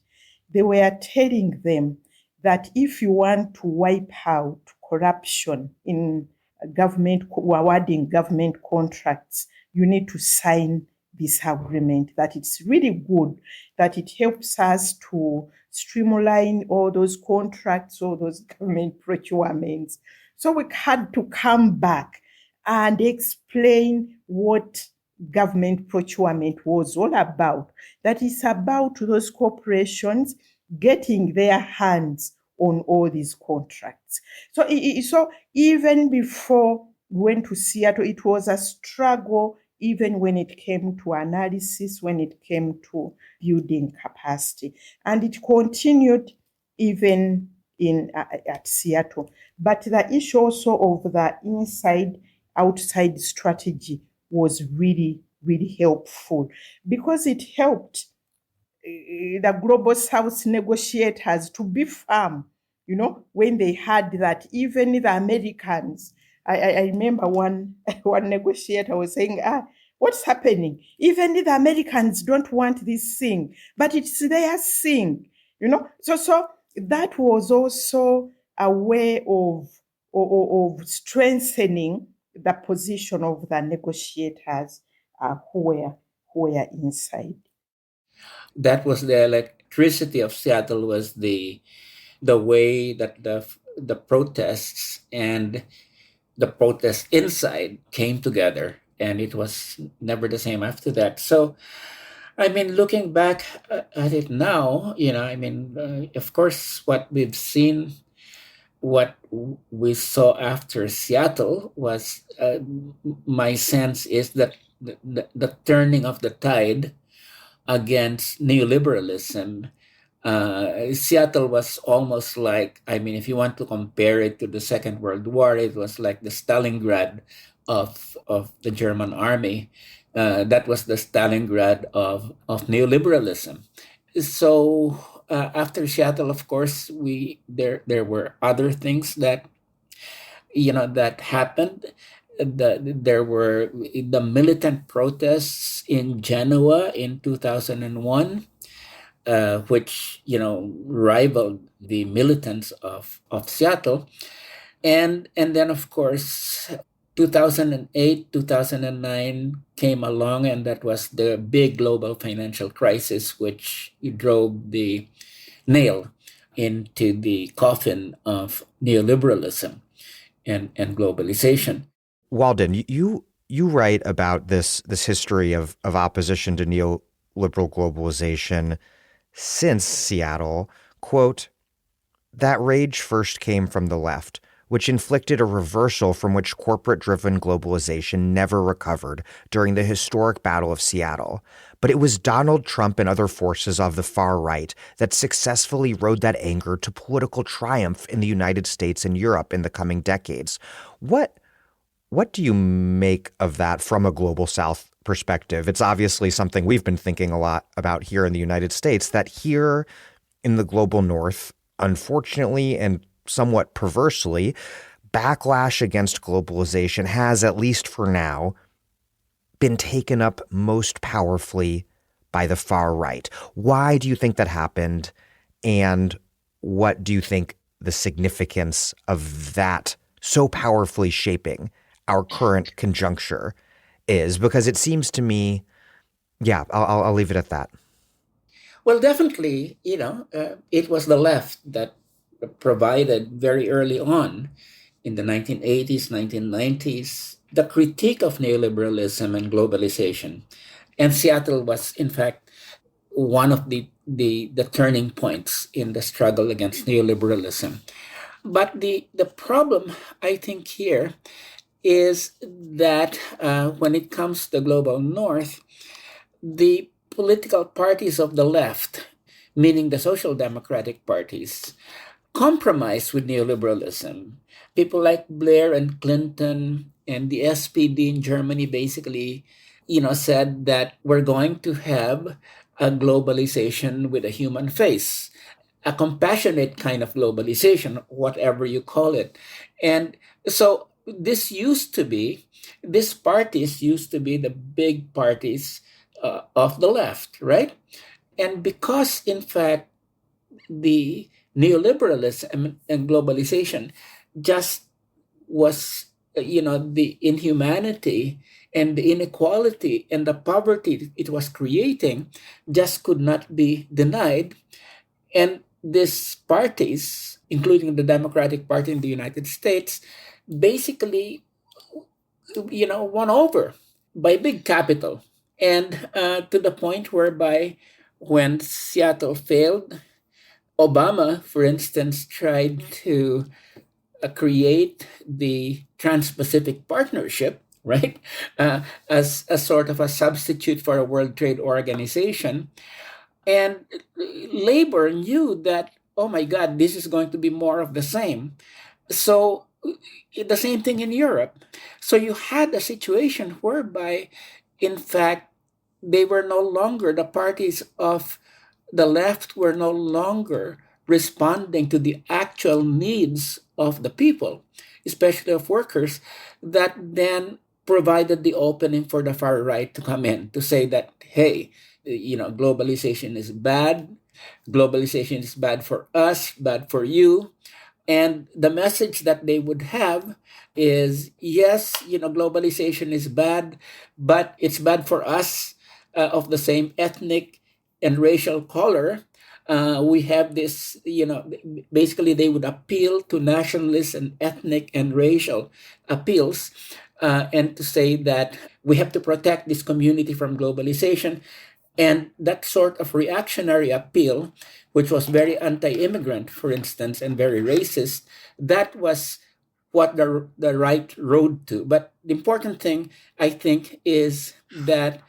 they were telling them that if you want to wipe out corruption in government, awarding government contracts, you need to sign this agreement, that it's really good, that it helps us to streamline all those contracts, all those government procurements. So we had to come back and explain what government procurement was all about. That is about those corporations getting their hands on all these contracts. So even before we went to Seattle, it was a struggle, even when it came to analysis, when it came to building capacity. And it continued even at Seattle. But the issue also of the inside-outside strategy was really, really helpful, because it helped the Global South negotiators to be firm, when they had that even the Americans, I remember one negotiator was saying, what's happening? Even the Americans don't want this thing, but it's their thing, So that was also a way of strengthening the position of the negotiators who were inside. That was the electricity of Seattle, was the way that the protests and the protests inside came together, and it was never the same after that. So, I mean, looking back at it now, of course, what we've seen, what we saw after Seattle was, my sense is that the turning of the tide against neoliberalism. Seattle was almost like, if you want to compare it to the Second World War, it was like the Stalingrad of the German army. That was the Stalingrad of neoliberalism. So after Seattle, of course, there were other things that that happened. There were the militant protests in Genoa in 2001, which rivaled the militants of Seattle, and then of course 2008, 2009 came along, and that was the big global financial crisis, which drove the nail into the coffin of neoliberalism and globalization. Walden, you write about this history of opposition to neoliberal globalization since Seattle. Quote, "That rage first came from the left, which inflicted a reversal from which corporate-driven globalization never recovered during the historic Battle of Seattle. But it was Donald Trump and other forces of the far right that successfully rode that anger to political triumph in the United States and Europe in the coming decades." What do you make of that from a Global South perspective? It's obviously something we've been thinking a lot about here in the United States, that here in the Global North, unfortunately and somewhat perversely, backlash against globalization has, at least for now, been taken up most powerfully by the far right. Why do you think that happened? And what do you think the significance of that so powerfully shaping our current conjuncture is? Because it seems to me, yeah, I'll leave it at that. Well, definitely, it was the left that provided very early on in the 1980s, 1990s, the critique of neoliberalism and globalization. And Seattle was, in fact, one of the turning points in the struggle against neoliberalism. But the problem, I think, here is that when it comes to the global north, the political parties of the left, meaning the social democratic parties, compromise with neoliberalism. People like Blair and Clinton and the SPD in Germany basically, said that we're going to have a globalization with a human face, a compassionate kind of globalization, whatever you call it. And so these parties used to be the big parties of the left, right? And because, in fact, the neoliberalism and globalization just was, the inhumanity and the inequality and the poverty it was creating just could not be denied. And these parties, including the Democratic Party in the United States, basically, won over by big capital. And to the point whereby when Seattle failed, Obama, for instance, tried to create the Trans-Pacific Partnership, right, as a sort of a substitute for a World Trade Organization. And labor knew that, oh my God, this is going to be more of the same. So the same thing in Europe. So you had a situation whereby, in fact, they were no longer, the parties of the left were no longer responding to the actual needs of the people, especially of workers, that then provided the opening for the far right to come in to say that, hey, globalization is bad. Globalization is bad for us, bad for you. And the message that they would have is, yes, globalization is bad, but it's bad for us of the same ethnic and racial color. We have this, basically they would appeal to nationalist and ethnic and racial appeals and to say that we have to protect this community from globalization. And that sort of reactionary appeal, which was very anti-immigrant, for instance, and very racist, that was what the right rode to. But the important thing, I think, is that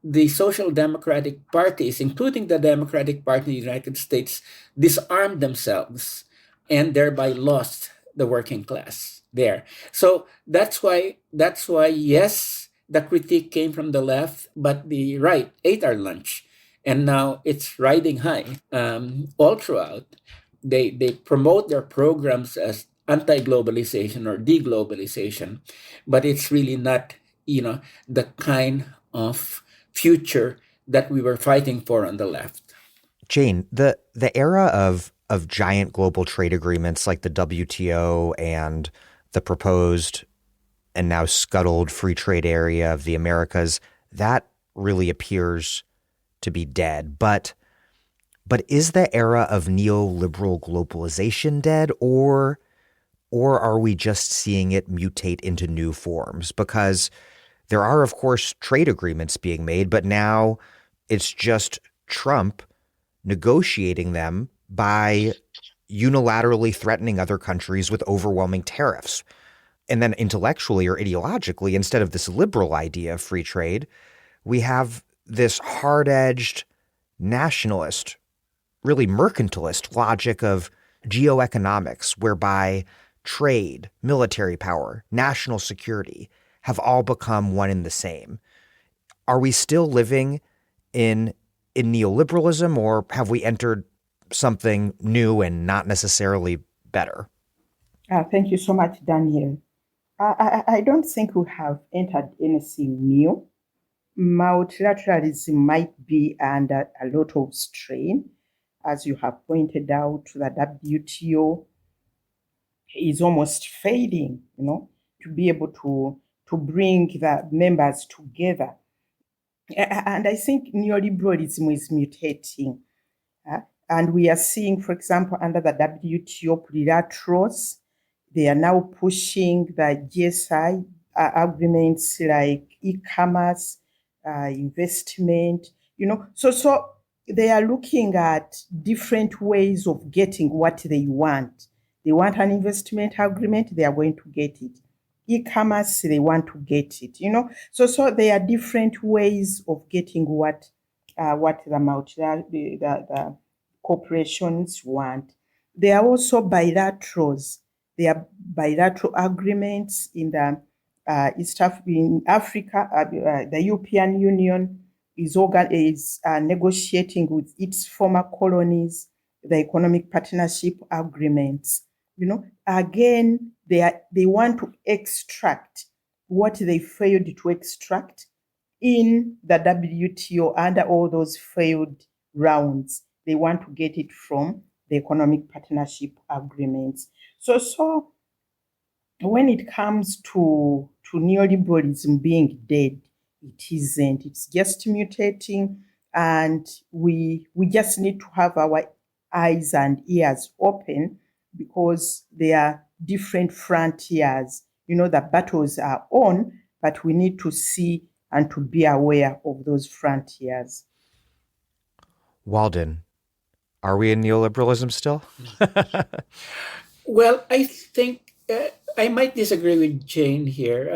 the social democratic parties, including the Democratic Party in the United States, disarmed themselves and thereby lost the working class there. So that's why, yes, the critique came from the left, but the right ate our lunch. And now it's riding high all throughout. They promote their programs as anti-globalization or deglobalization, but it's really not, the kind of future that we were fighting for on the left. Jane, the era of giant global trade agreements like the WTO and the proposed and now scuttled free trade area of the Americas, that really appears to be dead. But is the era of neoliberal globalization dead, or are we just seeing it mutate into new forms? Because there are, of course, trade agreements being made, but now it's just Trump negotiating them by unilaterally threatening other countries with overwhelming tariffs. And then intellectually or ideologically, instead of this liberal idea of free trade, we have this hard-edged nationalist, really mercantilist logic of geoeconomics, whereby trade, military power, national security have all become one and the same. Are we still living in neoliberalism, or have we entered something new and not necessarily better? Thank you so much, Daniel. I don't think we have entered anything new. Multilateralism might be under a lot of strain. As you have pointed out, the WTO is almost fading, to be able to bring the members together. And I think neoliberalism is mutating. And we are seeing, for example, under the WTO plurilaterals, they are now pushing the GSI agreements like e-commerce, investment, So they are looking at different ways of getting what they want. They want an investment agreement, they are going to get it. E-commerce, they want to get it, So there are different ways of getting what the corporations want. There are also bilaterals. There are bilateral agreements in the in Africa. The European Union is negotiating with its former colonies the economic partnership agreements. Again, they want to extract what they failed to extract in the WTO under all those failed rounds. They want to get it from the economic partnership agreements. So when it comes to neoliberalism being dead, it isn't. It's just mutating, and we just need to have our eyes and ears open because there are different frontiers. The battles are on, but we need to see and to be aware of those frontiers. Walden, are we in neoliberalism still? Well, I think I might disagree with Jane here.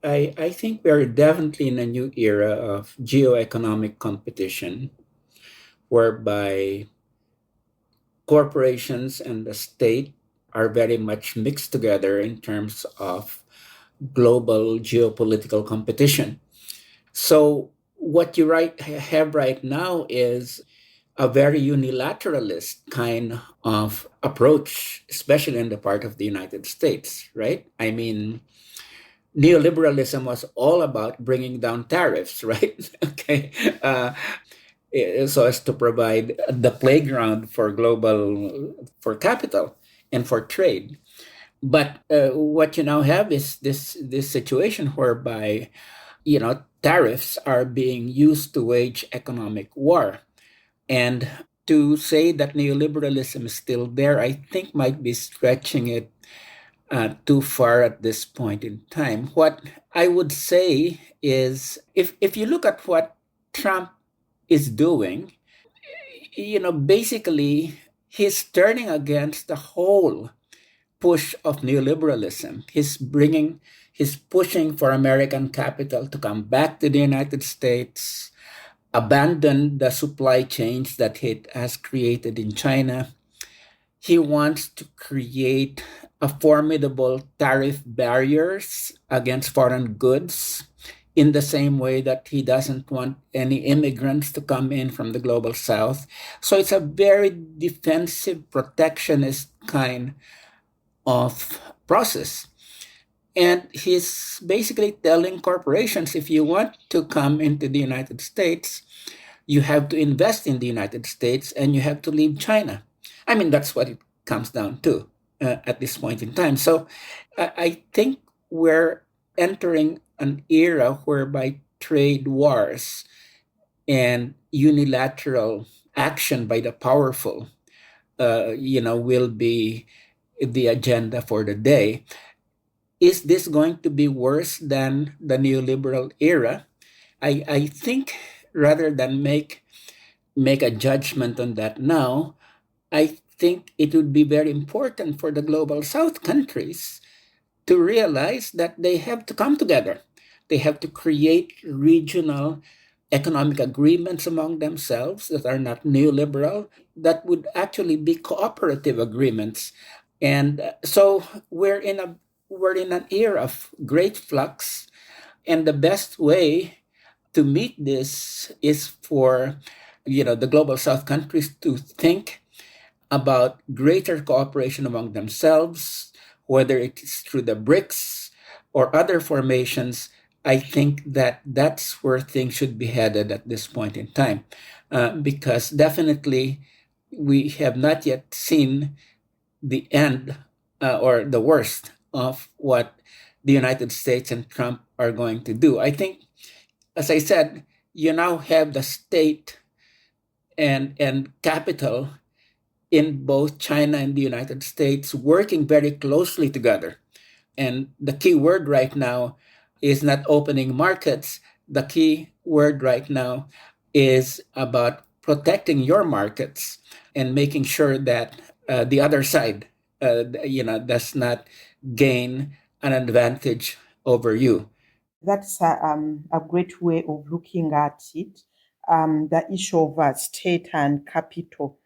I think we're definitely in a new era of geoeconomic competition, whereby corporations and the state are very much mixed together in terms of global geopolitical competition. So what you have right now is a very unilateralist kind of approach, especially in the part of the United States, right? I mean, neoliberalism was all about bringing down tariffs, right? Okay. So as to provide the playground for capital and for trade. But what you now have is this situation whereby, tariffs are being used to wage economic war. And to say that neoliberalism is still there, I think might be stretching it too far at this point in time. What I would say is, if you look at what Trump is doing, basically he's turning against the whole push of neoliberalism. He's pushing for American capital to come back to the United States, abandon the supply chains that it has created in China. He wants to create a formidable tariff barriers against foreign goods in the same way that he doesn't want any immigrants to come in from the global south. So it's a very defensive, protectionist kind of process. And he's basically telling corporations, if you want to come into the United States, you have to invest in the United States and you have to leave China. I mean, that's what it comes down to at this point in time. So I think we're entering an era whereby trade wars and unilateral action by the powerful, will be the agenda for the day. Is this going to be worse than the neoliberal era? I think rather than make a judgment on that now, I think it would be very important for the global South countries to realize that they have to come together. They have to create regional economic agreements among themselves that are not neoliberal, that would actually be cooperative agreements. And so we're in an era of great flux, and the best way to meet this is for the global South countries to think about greater cooperation among themselves, whether it's through the BRICS or other formations, I think that that's where things should be headed at this point in time, because definitely we have not yet seen the end or the worst of what the United States and Trump are going to do. I think, as I said, you now have the state and capital in both China and the United States working very closely together. And the key word right now is not opening markets. The key word right now is about protecting your markets and making sure that the other side, does not gain an advantage over you. That's a great way of looking at it. The issue of state and capital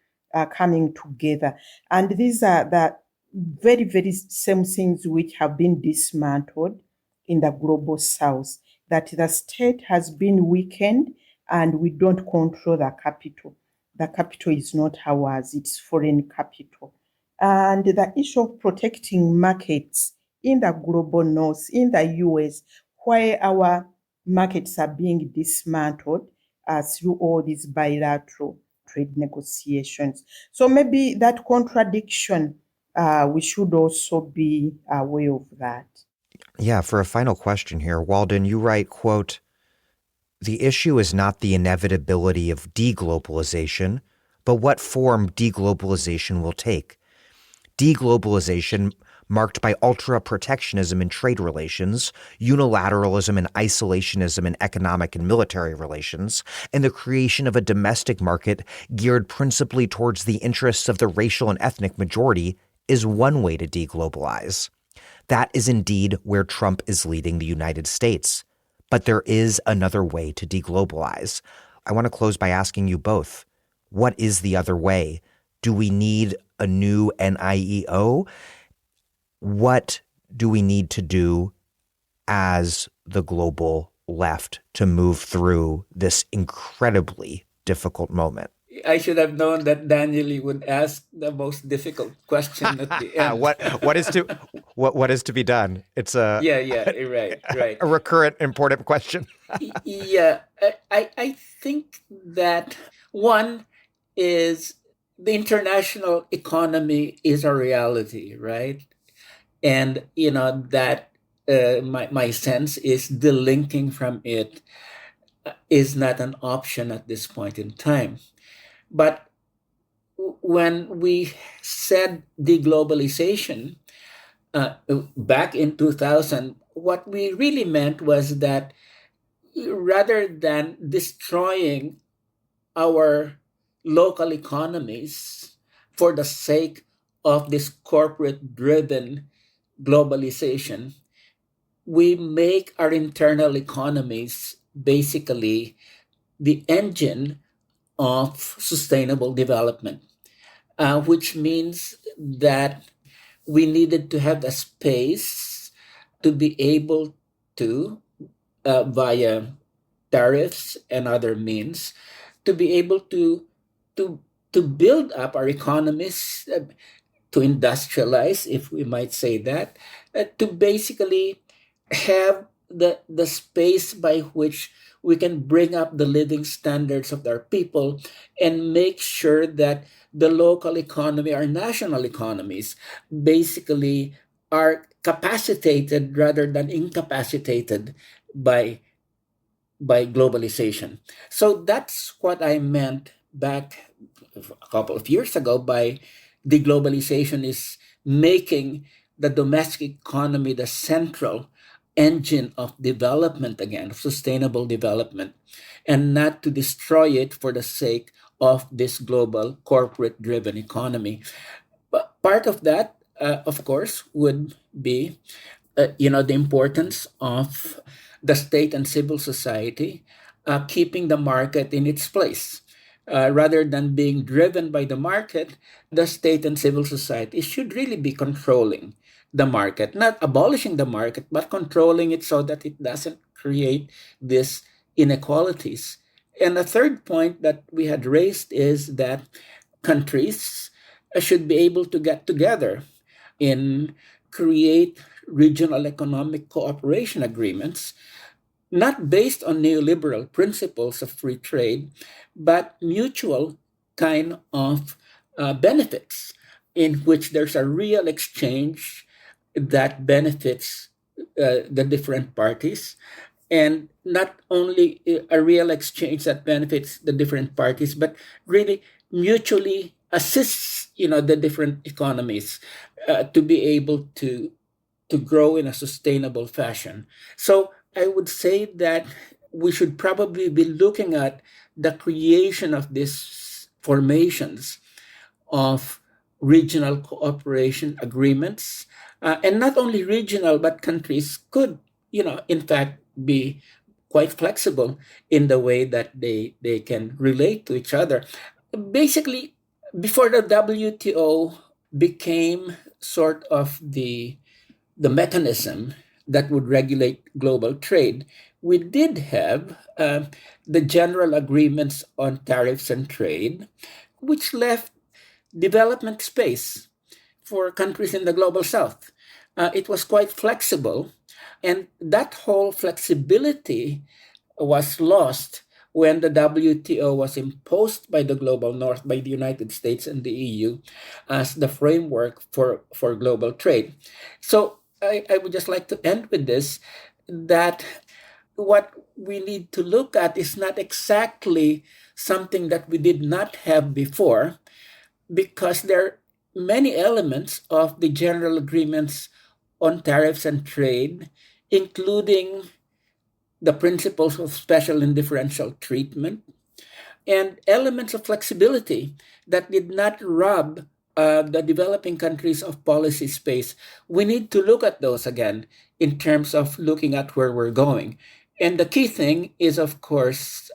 coming together. And these are the very, very same things which have been dismantled in the global south, that the state has been weakened and we don't control the capital. The capital is not ours, it's foreign capital. And the issue of protecting markets in the global north, in the US, where our markets are being dismantled through all these bilateral trade negotiations. So maybe that contradiction, we should also be aware of that. Yeah, for a final question here, Walden, you write, quote, "The issue is not the inevitability of deglobalization, but what form deglobalization will take. Deglobalization marked by ultra-protectionism in trade relations, unilateralism and isolationism in economic and military relations, and the creation of a domestic market geared principally towards the interests of the racial and ethnic majority is one way to deglobalize. That is indeed where Trump is leading the United States. But there is another way to deglobalize." I want to close by asking you both, what is the other way? Do we need a new NIEO? What do we need to do as the global left to move through this incredibly difficult moment? I should have known that Daniel would ask the most difficult question at the end. What is to be done? It's right. a recurrent important question. Yeah, I think that one is the international economy is a reality, right? And that my sense is delinking from it is not an option at this point in time. But when we said deglobalization back in 2000, what we really meant was that rather than destroying our local economies for the sake of this corporate-driven globalization, we make our internal economies basically the engine of sustainable development, which means that we needed to have the space to be able to, via tariffs and other means, to be able to build up our economies, to industrialize, if we might say that, to basically have the space by which we can bring up the living standards of our people and make sure that the local economy, our national economies, basically are capacitated rather than incapacitated by globalization. So that's what I meant back a couple of years ago by deglobalization, is making the domestic economy the central engine of development again, of sustainable development, and not to destroy it for the sake of this global corporate-driven economy. But part of that, of course, would be, the importance of the state and civil society keeping the market in its place. Rather than being driven by the market, the state and civil society should really be controlling the market, not abolishing the market, but controlling it so that it doesn't create these inequalities. And the third point that we had raised is that countries should be able to get together in create regional economic cooperation agreements, not based on neoliberal principles of free trade, but mutual kind of benefits in which there's a real exchange that benefits the different parties, and not only a real exchange that benefits the different parties, but really mutually assists the different economies to be able to grow in a sustainable fashion. So I would say that we should probably be looking at the creation of these formations of regional cooperation agreements. And not only regional, but countries could, in fact, be quite flexible in the way that they can relate to each other. Basically, before the WTO became sort of the mechanism that would regulate global trade, we did have the general agreements on tariffs and trade, which left development space for countries in the global south. It was quite flexible, and that whole flexibility was lost when the WTO was imposed by the global north, by the United States and the EU, as the framework for global trade. So I would just like to end with this, that what we need to look at is not exactly something that we did not have before, because there are many elements of the general agreements on tariffs and trade, including the principles of special and differential treatment, and elements of flexibility that did not rob the developing countries of policy space. We need to look at those again in terms of looking at where we're going. And the key thing is, of course,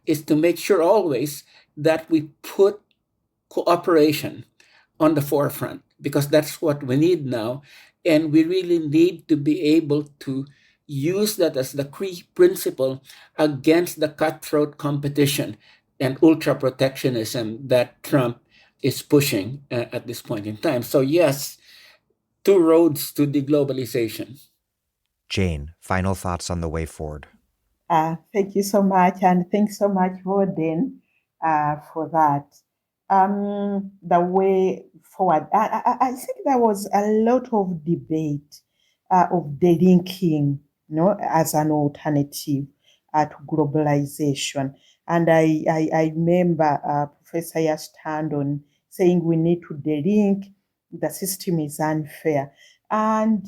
is to make sure always that we put cooperation on the forefront, because that's what we need now. And we really need to be able to use that as the key principle against the cutthroat competition and ultra protectionism that Trump is pushing at this point in time. So yes, two roads to deglobalization. Jane, final thoughts on the way forward. Thank you so much, and thanks so much, Walden, for that. The way forward, I think there was a lot of debate of delinking, as an alternative to globalization. And I remember Professor Yastandon saying we need to delink, the system is unfair. And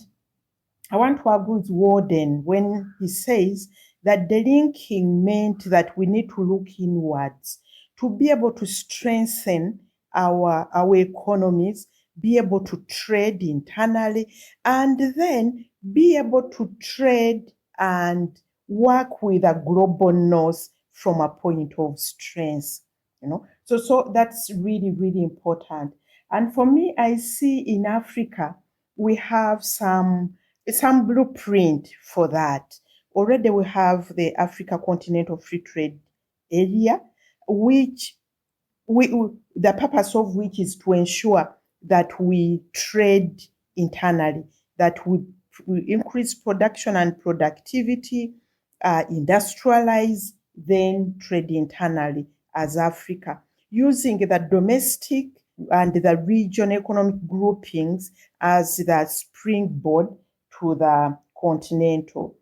I want to agree with Walden when he says that delinking meant that we need to look inwards to be able to strengthen our economies, be able to trade internally, and then be able to trade and work with a global north from a point of strength. So that's really, really important. And for me, I see in Africa we have some blueprint for that. Already we have the Africa Continental Free Trade Area, which the purpose of which is to ensure that we trade internally, that we increase production and productivity, industrialize, then trade internally as Africa, using the domestic and the regional economic groupings as the springboard to the continental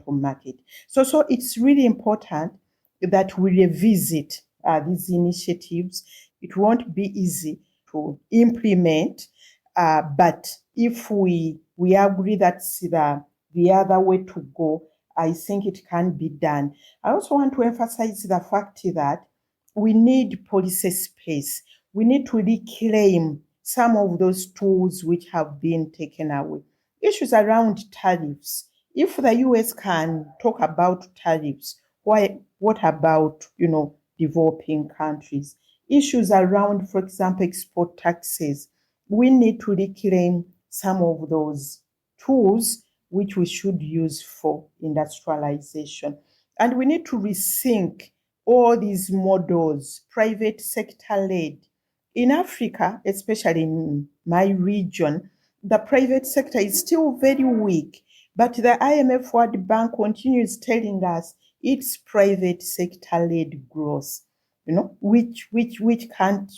market. So it's really important that we revisit these initiatives. It won't be easy to implement, but if we agree that's the other way to go, I think it can be done. I also want to emphasize the fact that we need policy space. We need to reclaim some of those tools which have been taken away. Issues around tariffs. If the US can talk about tariffs, what about, developing countries? Issues around, for example, export taxes. We need to reclaim some of those tools which we should use for industrialization. And we need to rethink all these models, private sector led. In Africa, especially in my region, the private sector is still very weak, but the IMF World Bank continues telling us it's private sector-led growth, which can't,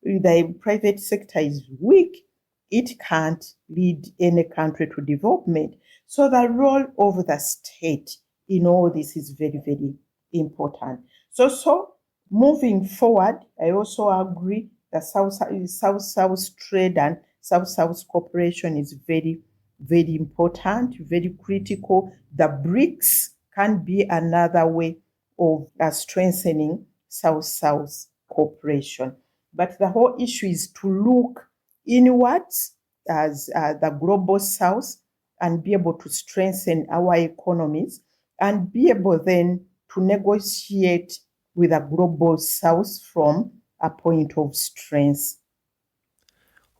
the private sector is weak. It can't lead any country to development. So the role of the state in all this is very, very important. So moving forward, I also agree that South-South trade and South-South cooperation is very, very important, very critical. The BRICS can be another way of strengthening South-South cooperation. But the whole issue is to look inwards as the global South and be able to strengthen our economies and be able then to negotiate with a global South from a point of strength.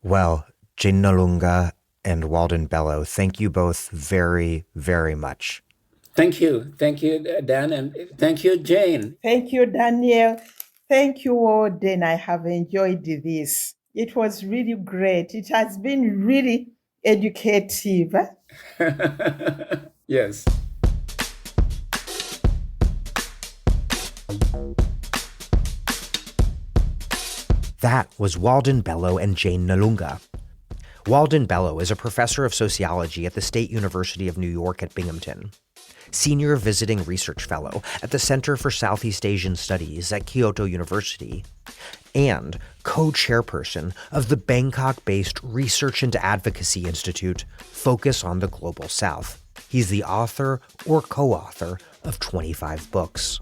Well, Jane Nalunga and Walden Bello, thank you both very, very much. Thank you. Thank you, Dan, and thank you, Jane. Thank you, Daniel. Thank you, Walden. I have enjoyed this. It was really great. It has been really educative. Yes. That was Walden Bello and Jane Nalunga. Walden Bello is a professor of sociology at the State University of New York at Binghamton, senior visiting research fellow at the Center for Southeast Asian Studies at Kyoto University, and co-chairperson of the Bangkok-based Research and Advocacy Institute, Focus on the Global South. He's the author or co-author of 25 books.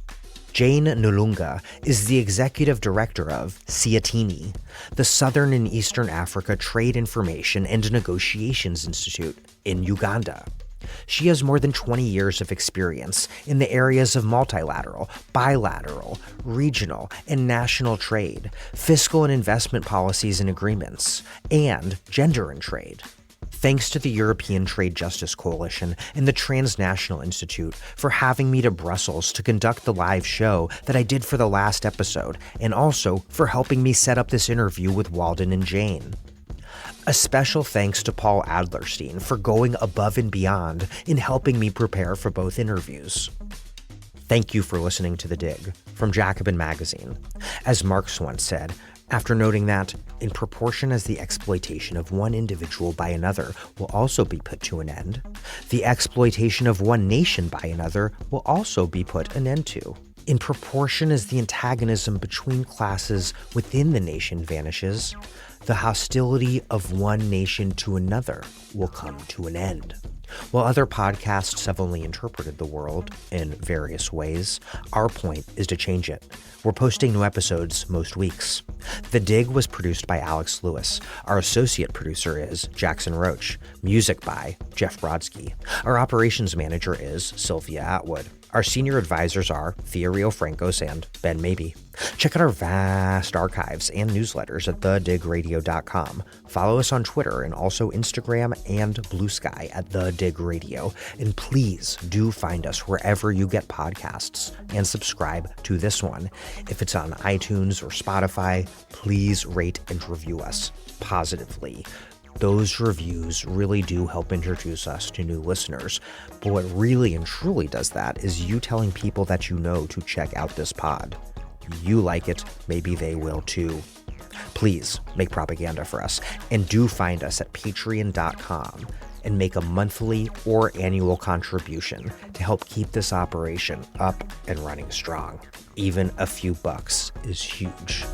Jane Nalunga is the executive director of Siatini, the Southern and Eastern Africa Trade Information and Negotiations Institute in Uganda. She has more than 20 years of experience in the areas of multilateral, bilateral, regional, and national trade, fiscal and investment policies and agreements, and gender and trade. Thanks to the European Trade Justice Coalition and the Transnational Institute for having me to Brussels to conduct the live show that I did for the last episode, and also for helping me set up this interview with Walden and Jane. A special thanks to Paul Adlerstein for going above and beyond in helping me prepare for both interviews. Thank you for listening to The Dig from Jacobin Magazine. As Marx once said, after noting that, in proportion as the exploitation of one individual by another will also be put to an end, the exploitation of one nation by another will also be put an end to. In proportion as the antagonism between classes within the nation vanishes, the hostility of one nation to another will come to an end. While other podcasts have only interpreted the world in various ways, our point is to change it. We're posting new episodes most weeks. The Dig was produced by Alex Lewis. Our associate producer is Jackson Roach. Music by Jeff Brodsky. Our operations manager is Sylvia Atwood. Our senior advisors are Thea Rio Francos and Ben Mabey. Check out our vast archives and newsletters at thedigradio.com. Follow us on Twitter and also Instagram and Blue Sky at The Dig Radio. And please do find us wherever you get podcasts and subscribe to this one. If it's on iTunes or Spotify, please rate and review us positively. Those reviews really do help introduce us to new listeners. But what really and truly does that is you telling people that you know to check out this pod. You like it, maybe they will too. Please make propaganda for us and do find us at patreon.com and make a monthly or annual contribution to help keep this operation up and running strong. Even a few bucks is huge.